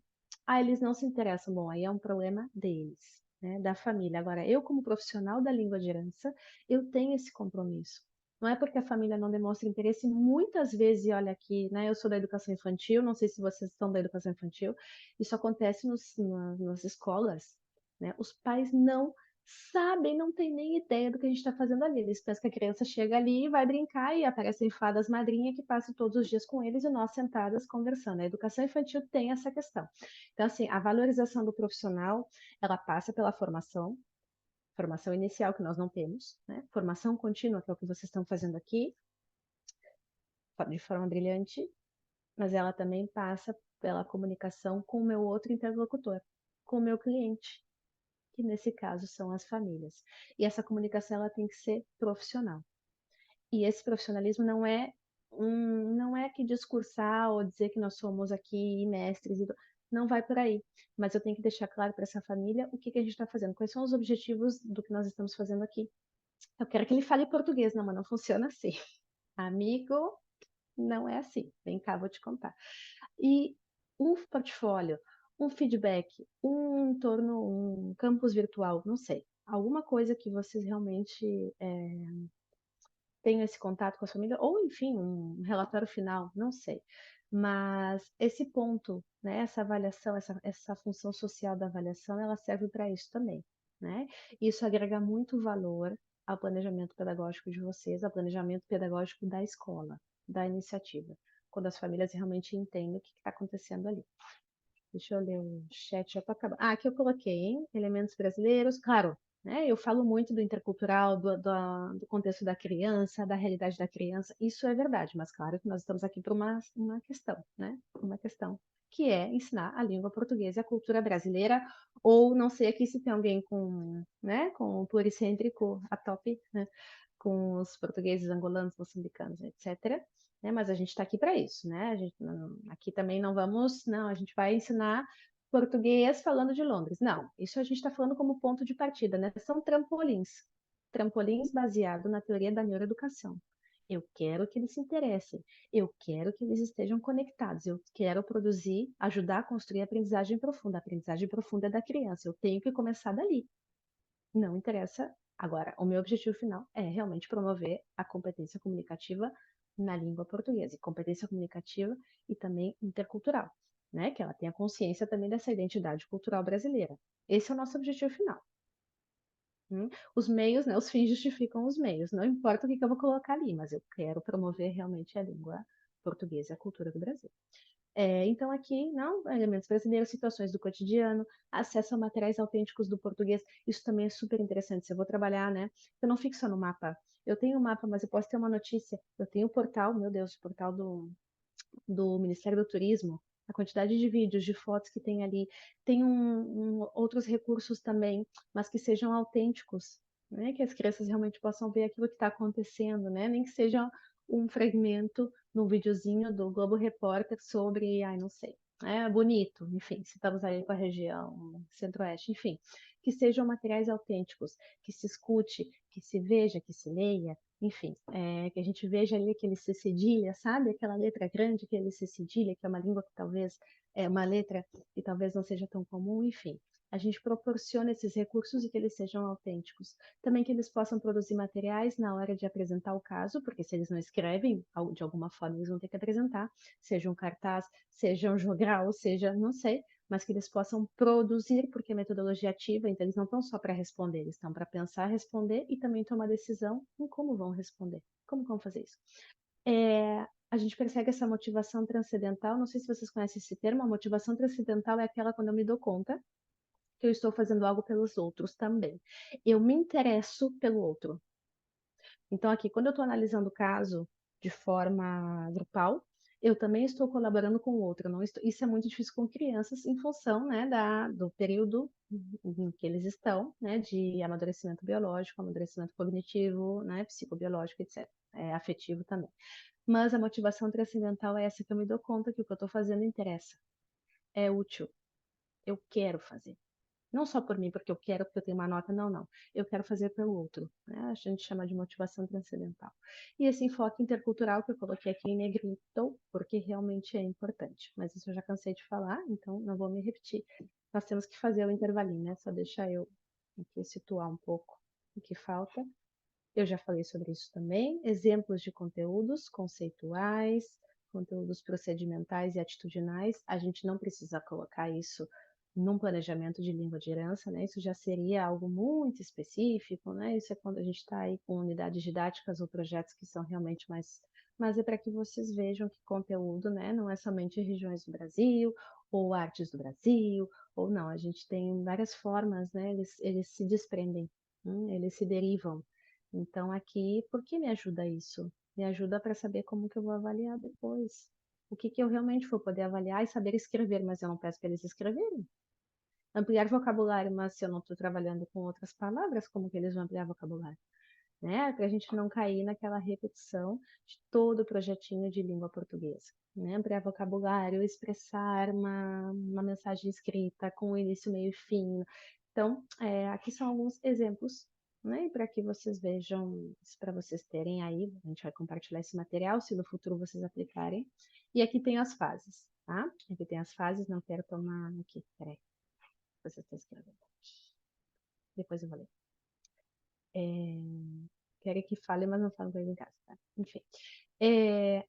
Eles não se interessam. Bom, aí é um problema deles, né, da família. Agora, eu, como profissional da língua de herança, eu tenho esse compromisso. Não é porque a família não demonstra interesse, muitas vezes, e olha aqui, né, eu sou da educação infantil, não sei se vocês estão da educação infantil, isso acontece nas escolas, né, os pais não sabem, não têm nem ideia do que a gente está fazendo ali. Eles pensam que a criança chega ali e vai brincar e aparecem fadas madrinha que passam todos os dias com eles e nós sentadas conversando. A educação infantil tem essa questão. Então, assim, a valorização do profissional, ela passa pela formação inicial que nós não temos, né? Formação contínua, que é o que vocês estão fazendo aqui, de forma brilhante, mas ela também passa pela comunicação com o meu outro interlocutor, com o meu cliente, que nesse caso são as famílias. E essa comunicação ela tem que ser profissional. E esse profissionalismo não é que discursar ou dizer que nós somos aqui mestres, não vai por aí. Mas eu tenho que deixar claro para essa família o que a gente está fazendo, quais são os objetivos do que nós estamos fazendo aqui. Eu quero que ele fale português, não, mas não funciona assim. Amigo, não é assim. Vem cá, vou te contar. E um portfólio, um feedback, um campus virtual, não sei. Alguma coisa que vocês realmente tenham esse contato com a família, ou enfim, um relatório final, não sei. Mas esse ponto, né, essa avaliação, essa função social da avaliação, ela serve para isso também. né? Isso agrega muito valor ao planejamento pedagógico de vocês, ao planejamento pedagógico da escola, da iniciativa, quando as famílias realmente entendem o que está acontecendo ali. Deixa eu ler o chat, já para acabar. Ah, aqui eu coloquei, hein? Elementos brasileiros, claro, né? Eu falo muito do intercultural, do contexto da criança, da realidade da criança, isso é verdade, mas claro que nós estamos aqui por uma questão, né? Uma questão que é ensinar a língua portuguesa e a cultura brasileira, ou não sei aqui se tem alguém com, né, com o pluricêntrico, a top, né? Com os portugueses, angolanos, moçambicanos, etc. Né? Mas a gente está aqui para isso, né? A gente aqui também não vamos, não, a gente vai ensinar português falando de Londres. Não, isso a gente está falando como ponto de partida, né? São trampolins, trampolins baseados na teoria da neuroeducação. Eu quero que eles se interessem, eu quero que eles estejam conectados, eu quero produzir, ajudar a construir a aprendizagem profunda. A aprendizagem profunda é da criança, eu tenho que começar dali. Não interessa. Agora, o meu objetivo final é realmente promover a competência comunicativa na língua portuguesa, e competência comunicativa e também intercultural, né? Que ela tenha consciência também dessa identidade cultural brasileira. Esse é o nosso objetivo final. Os meios, né? Os fins justificam os meios. Não importa o que eu vou colocar ali, mas eu quero promover realmente a língua portuguesa e a cultura do Brasil. Então, aqui, não, elementos brasileiros, situações do cotidiano, acesso a materiais autênticos do português, isso também é super interessante. Se eu vou trabalhar, né? Eu não fico só no mapa. Eu tenho o mapa, mas eu posso ter uma notícia. Eu tenho o portal, meu Deus, o portal do Ministério do Turismo, a quantidade de vídeos, de fotos que tem ali. Tem outros recursos também, mas que sejam autênticos, né? Que as crianças realmente possam ver aquilo que está acontecendo, né? Nem que seja um fragmento num videozinho do Globo Repórter sobre, ai, não sei, bonito, enfim, se estamos aí com a região centro-oeste, enfim, que sejam materiais autênticos, que se escute, que se veja, que se leia, enfim, que a gente veja ali aquele C cedilha, sabe? Aquela letra grande, aquele C cedilha, que é uma língua que talvez, é uma letra que talvez não seja tão comum, enfim. A gente proporciona esses recursos e que eles sejam autênticos. Também que eles possam produzir materiais na hora de apresentar o caso, porque se eles não escrevem, de alguma forma eles vão ter que apresentar, seja um cartaz, seja um jogral, seja, não sei, mas que eles possam produzir, porque é metodologia ativa, então eles não estão só para responder, eles estão para pensar, responder e também tomar decisão em como vão responder, como vão fazer isso. A gente persegue essa motivação transcendental, não sei se vocês conhecem esse termo, a motivação transcendental é aquela quando eu me dou conta que eu estou fazendo algo pelos outros também. Eu me interesso pelo outro. Então, aqui, quando eu estou analisando o caso de forma grupal, eu também estou colaborando com o outro. Não estou... Isso é muito difícil com crianças em função, né, do período em que eles estão, né, de amadurecimento biológico, amadurecimento cognitivo, né, psicobiológico, etc. Afetivo também. Mas a motivação transcendental é essa que eu me dou conta que o que eu estou fazendo interessa, é útil, eu quero fazer. Não só por mim, porque eu quero, porque eu tenho uma nota, não, não. Eu quero fazer pelo outro, né? A gente chama de motivação transcendental. E esse enfoque intercultural que eu coloquei aqui em negrito, porque realmente é importante. Mas isso eu já cansei de falar, então não vou me repetir. Nós temos que fazer o intervalinho, né? Só deixar eu aqui situar um pouco o que falta. Eu já falei sobre isso também. Exemplos de conteúdos conceituais, conteúdos procedimentais e atitudinais. A gente não precisa colocar isso num planejamento de língua de herança, né? Isso já seria algo muito específico, né? Isso é quando a gente está aí com unidades didáticas ou projetos que são realmente mais. Mas é para que vocês vejam que conteúdo, né? Não é somente regiões do Brasil, ou artes do Brasil, ou não. A gente tem várias formas, né? Eles se desprendem, eles se derivam. Então, aqui, por que me ajuda isso? Me ajuda para saber como que eu vou avaliar depois. O que que eu realmente vou poder avaliar e saber escrever, mas eu não peço para eles escreverem. Ampliar vocabulário, mas se eu não estou trabalhando com outras palavras, como que eles vão ampliar vocabulário? Né? Para a gente não cair naquela repetição de todo o projetinho de língua portuguesa. Né? Ampliar vocabulário, expressar uma mensagem escrita com início, meio e fim. Então, aqui são alguns exemplos, né? Para que vocês vejam, para vocês terem aí, a gente vai compartilhar esse material, se no futuro vocês aplicarem. E aqui tem as fases, tá? Aqui tem as fases, não quero tomar aqui, peraí, vocês estão escrevendo. Depois eu vou ler. Quero que fale, mas não falo coisa em casa, tá? Enfim.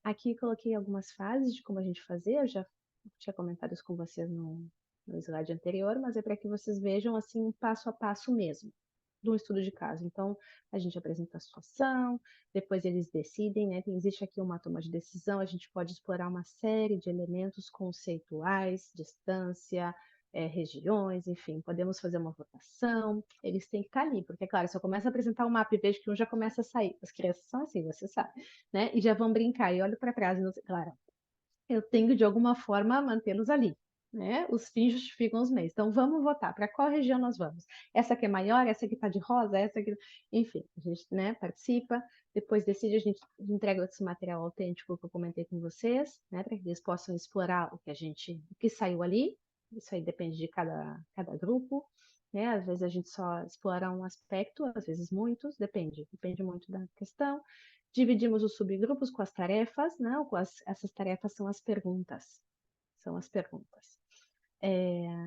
Aqui coloquei algumas fases de como a gente fazer, eu já tinha comentado isso com vocês no slide anterior, mas é para que vocês vejam assim um passo a passo mesmo do estudo de caso. Então, a gente apresenta a situação, depois eles decidem, né? Existe aqui uma toma de decisão, a gente pode explorar uma série de elementos conceituais, distância, regiões, enfim, podemos fazer uma votação, eles têm que estar ali, porque, claro, se eu começo a apresentar o mapa e vejo que um já começa a sair, as crianças são assim, você sabe, né? E já vão brincar, e olho para trás, e não sei, claro, eu tenho de alguma forma mantê-los ali, né? Os fins justificam os meios. Então vamos votar. Para qual região nós vamos? Essa que é maior, essa que está de rosa, essa que, enfim, a gente, né, participa. Depois decide, a gente entrega esse material autêntico que eu comentei com vocês, né, para que eles possam explorar o que saiu ali. Isso aí depende de cada grupo. Né? Às vezes a gente só explora um aspecto, às vezes muitos, depende muito da questão. Dividimos os subgrupos com as tarefas, né? Essas tarefas são as perguntas. São as perguntas.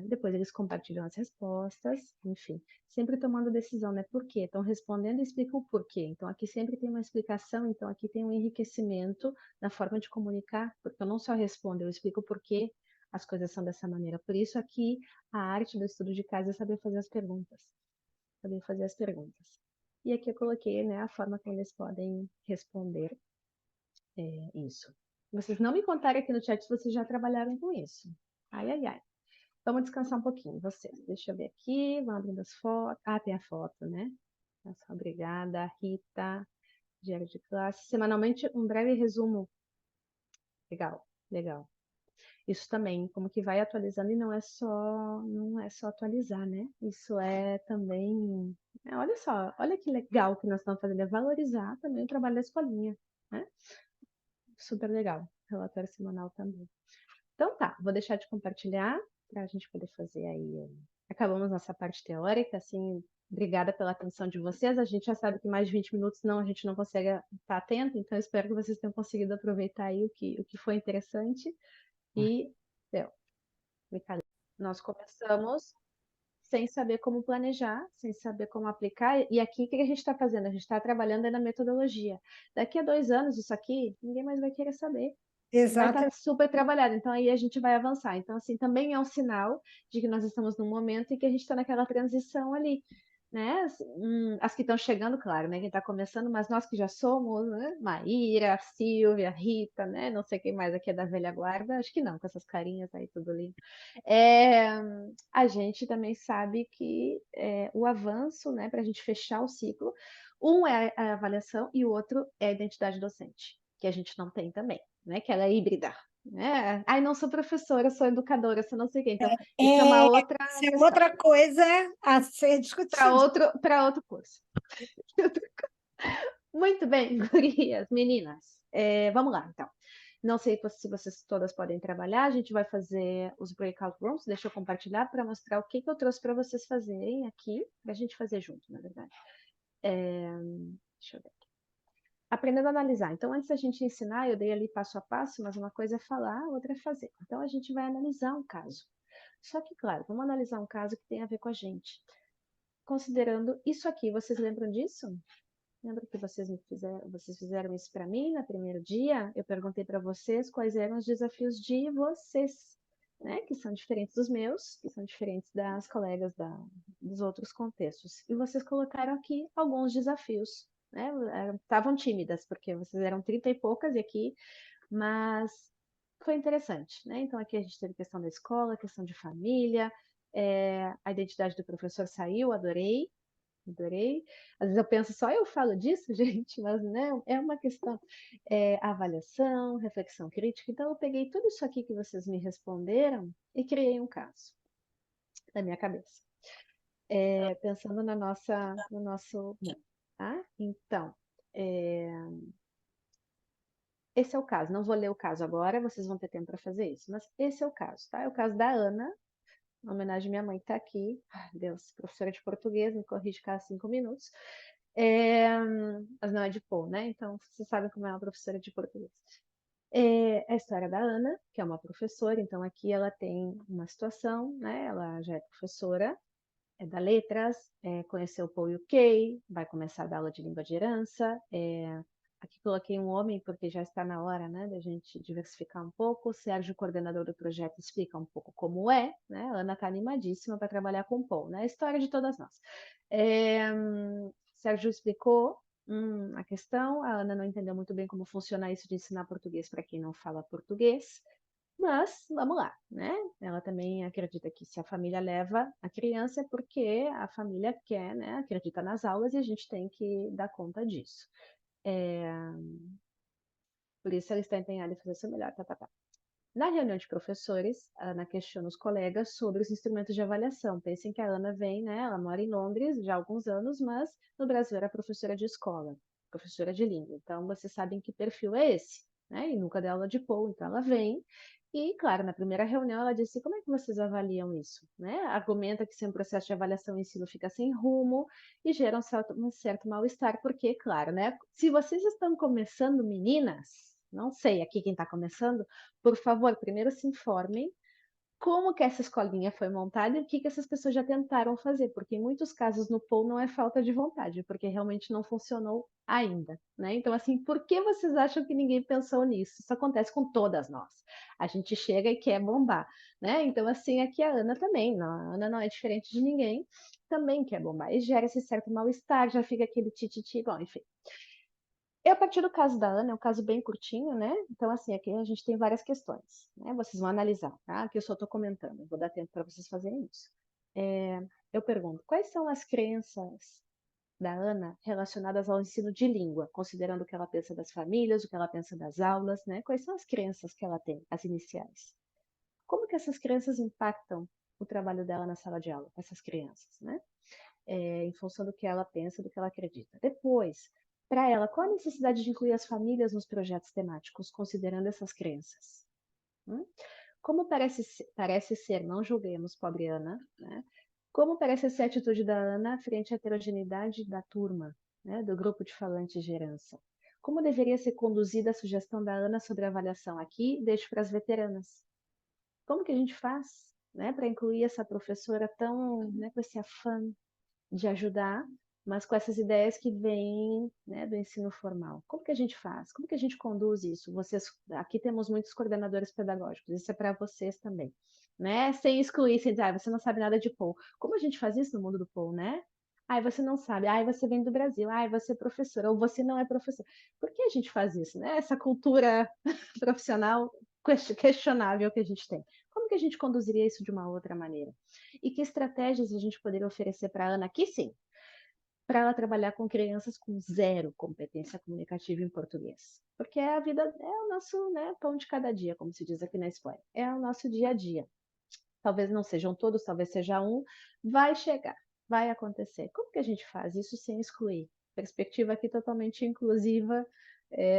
Depois eles compartilham as respostas, enfim, sempre tomando decisão, né? Por quê? Estão respondendo e explicam o porquê. Então, aqui sempre tem uma explicação, então aqui tem um enriquecimento na forma de comunicar, porque eu não só respondo, eu explico o porquê as coisas são dessa maneira. Por isso, aqui, a arte do estudo de casa é saber fazer as perguntas. Saber fazer as perguntas. E aqui eu coloquei, né, a forma como eles podem responder isso. Vocês não me contaram aqui no chat se vocês já trabalharam com isso. Ai, ai, ai. Vamos descansar um pouquinho, vocês. Deixa eu ver aqui, vamos abrindo as fotos. Ah, tem a foto, né? Nossa, obrigada, Rita. Diário de classe. Semanalmente, um breve resumo. Legal, legal. Isso também, como que vai atualizando e não é só atualizar, né? Isso é também, olha só, olha que legal que nós estamos fazendo, é valorizar também o trabalho da escolinha, né? Super legal. Relatório semanal também. Então tá, vou deixar de compartilhar para a gente poder fazer aí. Acabamos nossa parte teórica, assim, obrigada pela atenção de vocês. A gente já sabe que mais de 20 minutos não, a gente não consegue estar atento, então espero que vocês tenham conseguido aproveitar aí o que foi interessante. E, deu, nós começamos sem saber como planejar, sem saber como aplicar. E aqui, o que a gente está fazendo? A gente está trabalhando na metodologia. Daqui a 2 anos, isso aqui, ninguém mais vai querer saber. Vai estar Exatamente. super trabalhado, então aí a gente vai avançar. Então, assim, também é um sinal de que nós estamos num momento em que a gente está naquela transição ali, né? As que estão chegando, claro, né? Quem está começando, mas nós que já somos, né? Maíra, Silvia, Rita, né? Não sei quem mais aqui é da velha guarda, acho que não, com essas carinhas aí, tudo lindo. A gente também sabe que o avanço, né, para a gente fechar o ciclo, um é a avaliação e o outro é a identidade docente, que a gente não tem também, né, que ela é híbrida. Né? Ai, não sou professora, sou educadora, sou não sei o quê. Então, isso é uma outra Isso é questão. outra coisa a ser Para discutida. outro curso. Muito bem, gurias, meninas. Vamos lá, então. Não sei se vocês todas podem trabalhar, a gente vai fazer os breakout rooms, deixa eu compartilhar para mostrar o que eu trouxe para vocês fazerem aqui, para a gente fazer junto, na verdade. Deixa eu ver aqui. Aprendendo a analisar. Então, antes da gente ensinar, eu dei ali passo a passo, mas uma coisa é falar, outra é fazer. Então, a gente vai analisar um caso. Só que, claro, vamos analisar um caso que tem a ver com a gente. Considerando isso aqui, vocês lembram disso? Lembra que vocês fizeram isso para mim no primeiro dia? Eu perguntei para vocês quais eram os desafios de vocês, né? Que são diferentes dos meus, que são diferentes das colegas dos outros contextos. E vocês colocaram aqui alguns desafios, né? Estavam tímidas, porque vocês eram 30 e poucas e aqui, mas foi interessante, né? Então aqui a gente teve questão da escola, questão de família, a identidade do professor saiu, adorei. Adorei. Às vezes eu penso, só eu falo disso, gente, mas não, é uma questão, avaliação, reflexão crítica. Então, eu peguei tudo isso aqui que vocês me responderam e criei um caso na minha cabeça, pensando no nosso mundo, tá? Então, esse é o caso. Não vou ler o caso agora, vocês vão ter tempo para fazer isso, mas esse é o caso, tá? É o caso da Ana, em homenagem à minha mãe que está aqui. Ai, Deus, professora de português, me corrige cada 5 minutos. Mas não é de Paul, né? Então, vocês sabem como é uma professora de português. A história da Ana, que é uma professora, então aqui ela tem uma situação, né? Ela já é professora, é da letras, conheceu o Paul UK, vai começar a dar aula de língua de herança, Aqui coloquei um homem, porque já está na hora, né, da gente diversificar um pouco. O Sérgio, coordenador do projeto, explica um pouco como é, né? A Ana está animadíssima para trabalhar com o Paul, né? A história de todas nós. Sérgio explicou a questão, a Ana não entendeu muito bem como funciona isso de ensinar português para quem não fala português, mas vamos lá, né? Ela também acredita que se a família leva a criança é porque a família quer, né? Acredita nas aulas e a gente tem que dar conta disso. Por isso ela está empenhada em fazer o seu melhor, tá, tá, tá. Na reunião de professores, a Ana questiona os colegas sobre os instrumentos de avaliação. Pensem que a Ana vem, né? Ela mora em Londres já há alguns anos, mas no Brasil era professora de escola, professora de língua. Então, vocês sabem que perfil é esse, né? E nunca deu aula de Paul, então ela vem. E, claro, na primeira reunião ela disse: como é que vocês avaliam isso? Né? Argumenta que se um processo de avaliação e ensino fica sem rumo e gera um certo mal-estar, porque, claro, né? Se vocês estão começando, meninas, não sei aqui quem está começando, por favor, primeiro se informem como que essa escolinha foi montada e o que que essas pessoas já tentaram fazer, porque em muitos casos no Paul não é falta de vontade, porque realmente não funcionou ainda, né? Então, assim, por que vocês acham que ninguém pensou nisso? Isso acontece com todas nós. A gente chega e quer bombar, né? Então, assim, aqui a Ana também, não, a Ana não é diferente de ninguém, também quer bombar. E gera esse certo mal-estar, já fica aquele tititi, bom, enfim. A partir do caso da Ana, é um caso bem curtinho, né? Então, assim, aqui a gente tem várias questões, né? Vocês vão analisar, tá? Aqui eu só estou comentando, vou dar tempo para vocês fazerem isso. Eu pergunto, quais são as crenças da Ana relacionadas ao ensino de língua, considerando o que ela pensa das famílias, o que ela pensa das aulas, né? Quais são as crenças que ela tem, as iniciais? Como que essas crenças impactam o trabalho dela na sala de aula, com essas crianças, né? Em função do que ela pensa, do que ela acredita. Depois, para ela, qual a necessidade de incluir as famílias nos projetos temáticos, considerando essas crenças? Como parece ser, não julguemos, pobre Ana, né? Como parece ser a atitude da Ana frente à heterogeneidade da turma, né, do grupo de falantes de herança? Como deveria ser conduzida a sugestão da Ana sobre a avaliação aqui? Deixo para as veteranas. Como que a gente faz, né, para incluir essa professora tão, né, com esse afã de ajudar, mas com essas ideias que vêm, né, do ensino formal. Como que a gente faz? Como que a gente conduz isso? Vocês, aqui temos muitos coordenadores pedagógicos, isso é para vocês também, né? Sem excluir, sem dizer, você não sabe nada de Paul. Como a gente faz isso no mundo do Paul, né? Ai, você não sabe. Ai, você vem do Brasil. Ai, você é professora. Ou você não é professor. Por que a gente faz isso, né? Essa cultura profissional questionável que a gente tem. Como que a gente conduziria isso de uma outra maneira? E que estratégias a gente poderia oferecer para a Ana aqui, sim, para ela trabalhar com crianças com zero competência comunicativa em português. Porque a vida é o nosso, né, pão de cada dia, como se diz aqui na Espanha. É o nosso dia a dia. Talvez não sejam todos, talvez seja um. Vai chegar, vai acontecer. Como que a gente faz isso sem excluir? Perspectiva aqui totalmente inclusiva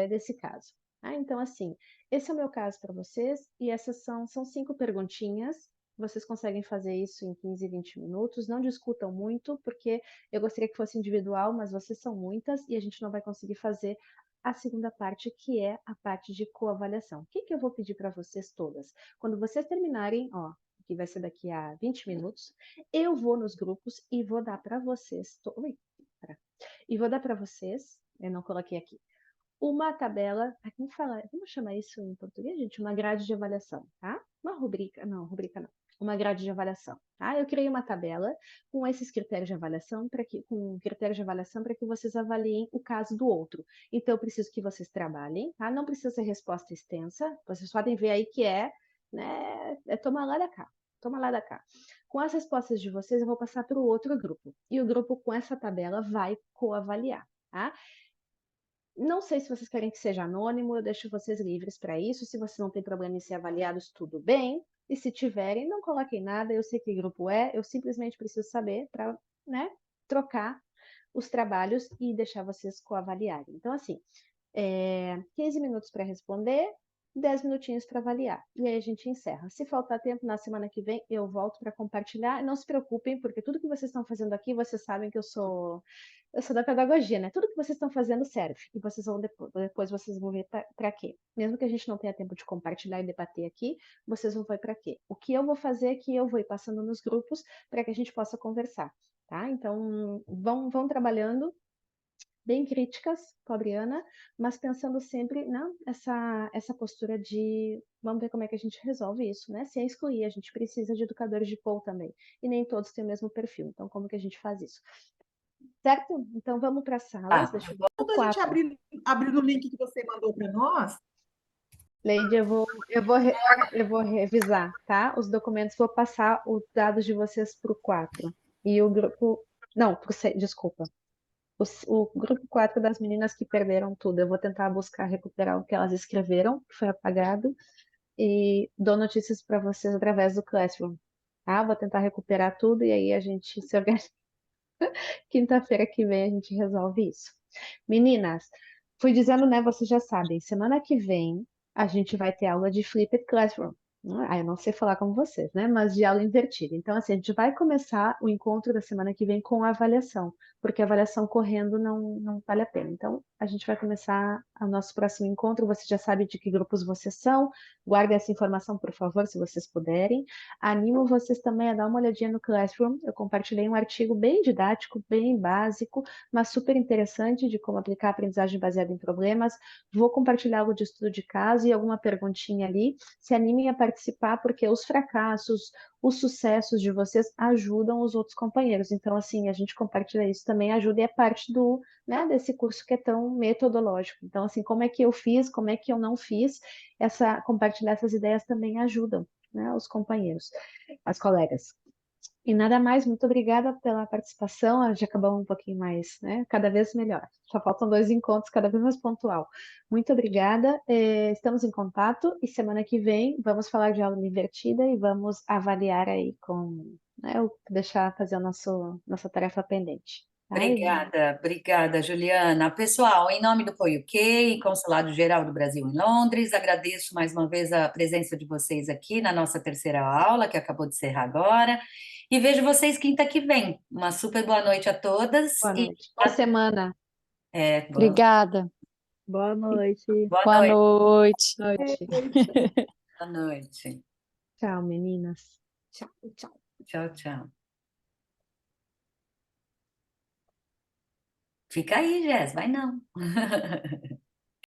desse caso. Então, assim, esse é o meu caso para vocês, e essas são 5 perguntinhas. Vocês conseguem fazer isso em 15, 20 minutos. Não discutam muito, porque eu gostaria que fosse individual, mas vocês são muitas e a gente não vai conseguir fazer a segunda parte, que é a parte de coavaliação. O que que eu vou pedir para vocês todas? Quando vocês terminarem, ó, que vai ser daqui a 20 minutos, eu vou nos grupos e vou dar para vocês. E vou dar para vocês, eu não coloquei aqui, uma tabela, como fala, vamos chamar isso em português, gente? Uma grade de avaliação, tá? Uma rubrica não. Uma grade de avaliação, tá? Eu criei uma tabela com esses critérios de avaliação para que vocês avaliem o caso do outro. Então, eu preciso que vocês trabalhem, tá? Não precisa ser resposta extensa. Vocês podem ver aí que né? Toma lá da cá. Toma lá da cá. Com as respostas de vocês, eu vou passar para o outro grupo. E o grupo com essa tabela vai coavaliar, tá? Não sei se vocês querem que seja anônimo, eu deixo vocês livres para isso. Se vocês não têm problema em ser avaliados, tudo bem. E se tiverem, não coloquem nada, eu sei que grupo é, eu simplesmente preciso saber para, né, trocar os trabalhos e deixar vocês coavaliarem. Então, assim, 15 minutos para responder, 10 minutinhos para avaliar. E aí a gente encerra. Se faltar tempo, na semana que vem eu volto para compartilhar. Não se preocupem, porque tudo que vocês estão fazendo aqui, vocês sabem que eu sou da pedagogia, né? Tudo que vocês estão fazendo serve. E vocês vão depois vocês vão ver para quê. Mesmo que a gente não tenha tempo de compartilhar e debater aqui, vocês vão ver para quê. O que eu vou fazer é que eu vou ir passando nos grupos para que a gente possa conversar, tá? Então, vão trabalhando. bem críticas, pobre Ana, mas pensando sempre essa postura de vamos ver como é que a gente resolve isso, né? Sem excluir, a gente precisa de educadores de Paul também. E nem todos têm o mesmo perfil. Então, como que a gente faz isso? Certo? Então, vamos para as salas. Tá. Deixa eu ver. O Quando a gente 4. abrir no link que você mandou para nós, Leide, eu vou revisar, tá? Os documentos, vou passar os dados de vocês para o 4. E o grupo. Não, desculpa. O grupo 4 das meninas que perderam tudo. Eu vou tentar buscar recuperar o que elas escreveram, que foi apagado, e dou notícias para vocês através do Classroom. Tá? Vou tentar recuperar tudo e aí a gente se organiza. Quinta-feira que vem a gente resolve isso. Meninas, fui dizendo, né? Vocês já sabem, semana que vem a gente vai ter aula de Flipped Classroom. Ah, eu não sei falar como vocês, né? Mas de aula invertida. Então, assim, a gente vai começar o encontro da semana que vem com a avaliação, porque a avaliação correndo não vale a pena. Então, a gente vai começar o nosso próximo encontro. Você já sabe de que grupos vocês são. Guardem essa informação, por favor, se vocês puderem. Animo vocês também a dar uma olhadinha no Classroom. Eu compartilhei um artigo bem didático, bem básico, mas super interessante de como aplicar a aprendizagem baseada em problemas. Vou compartilhar algo de estudo de caso e alguma perguntinha ali. Se animem a participar, porque os fracassos, os sucessos de vocês ajudam os outros companheiros. Então, assim, a gente compartilha isso também ajuda e é parte né, desse curso que é tão metodológico. Então, assim, como é que eu fiz, como é que eu não fiz, compartilhar essas ideias também ajudam, né, os companheiros, as colegas. E nada mais, muito obrigada pela participação. Já acabamos um pouquinho mais, né? Cada vez melhor. Só faltam 2 encontros, cada vez mais pontual. Muito obrigada. Estamos em contato e semana que vem vamos falar de aula invertida e vamos avaliar aí né, deixar fazer a nossa tarefa pendente. Tá? Obrigada, Juliana. Pessoal, em nome do UK, Consulado Geral do Brasil em Londres, agradeço mais uma vez a presença de vocês aqui na nossa terceira aula, que acabou de encerrar agora, e vejo vocês quinta que vem. Uma super boa noite a todas Boa e noite. Boa semana. Obrigada. Boa noite. boa Boa noite. noite. Boa noite. Tchau, meninas. Tchau, tchau. Tchau, tchau. Fica aí, Jess, vai não.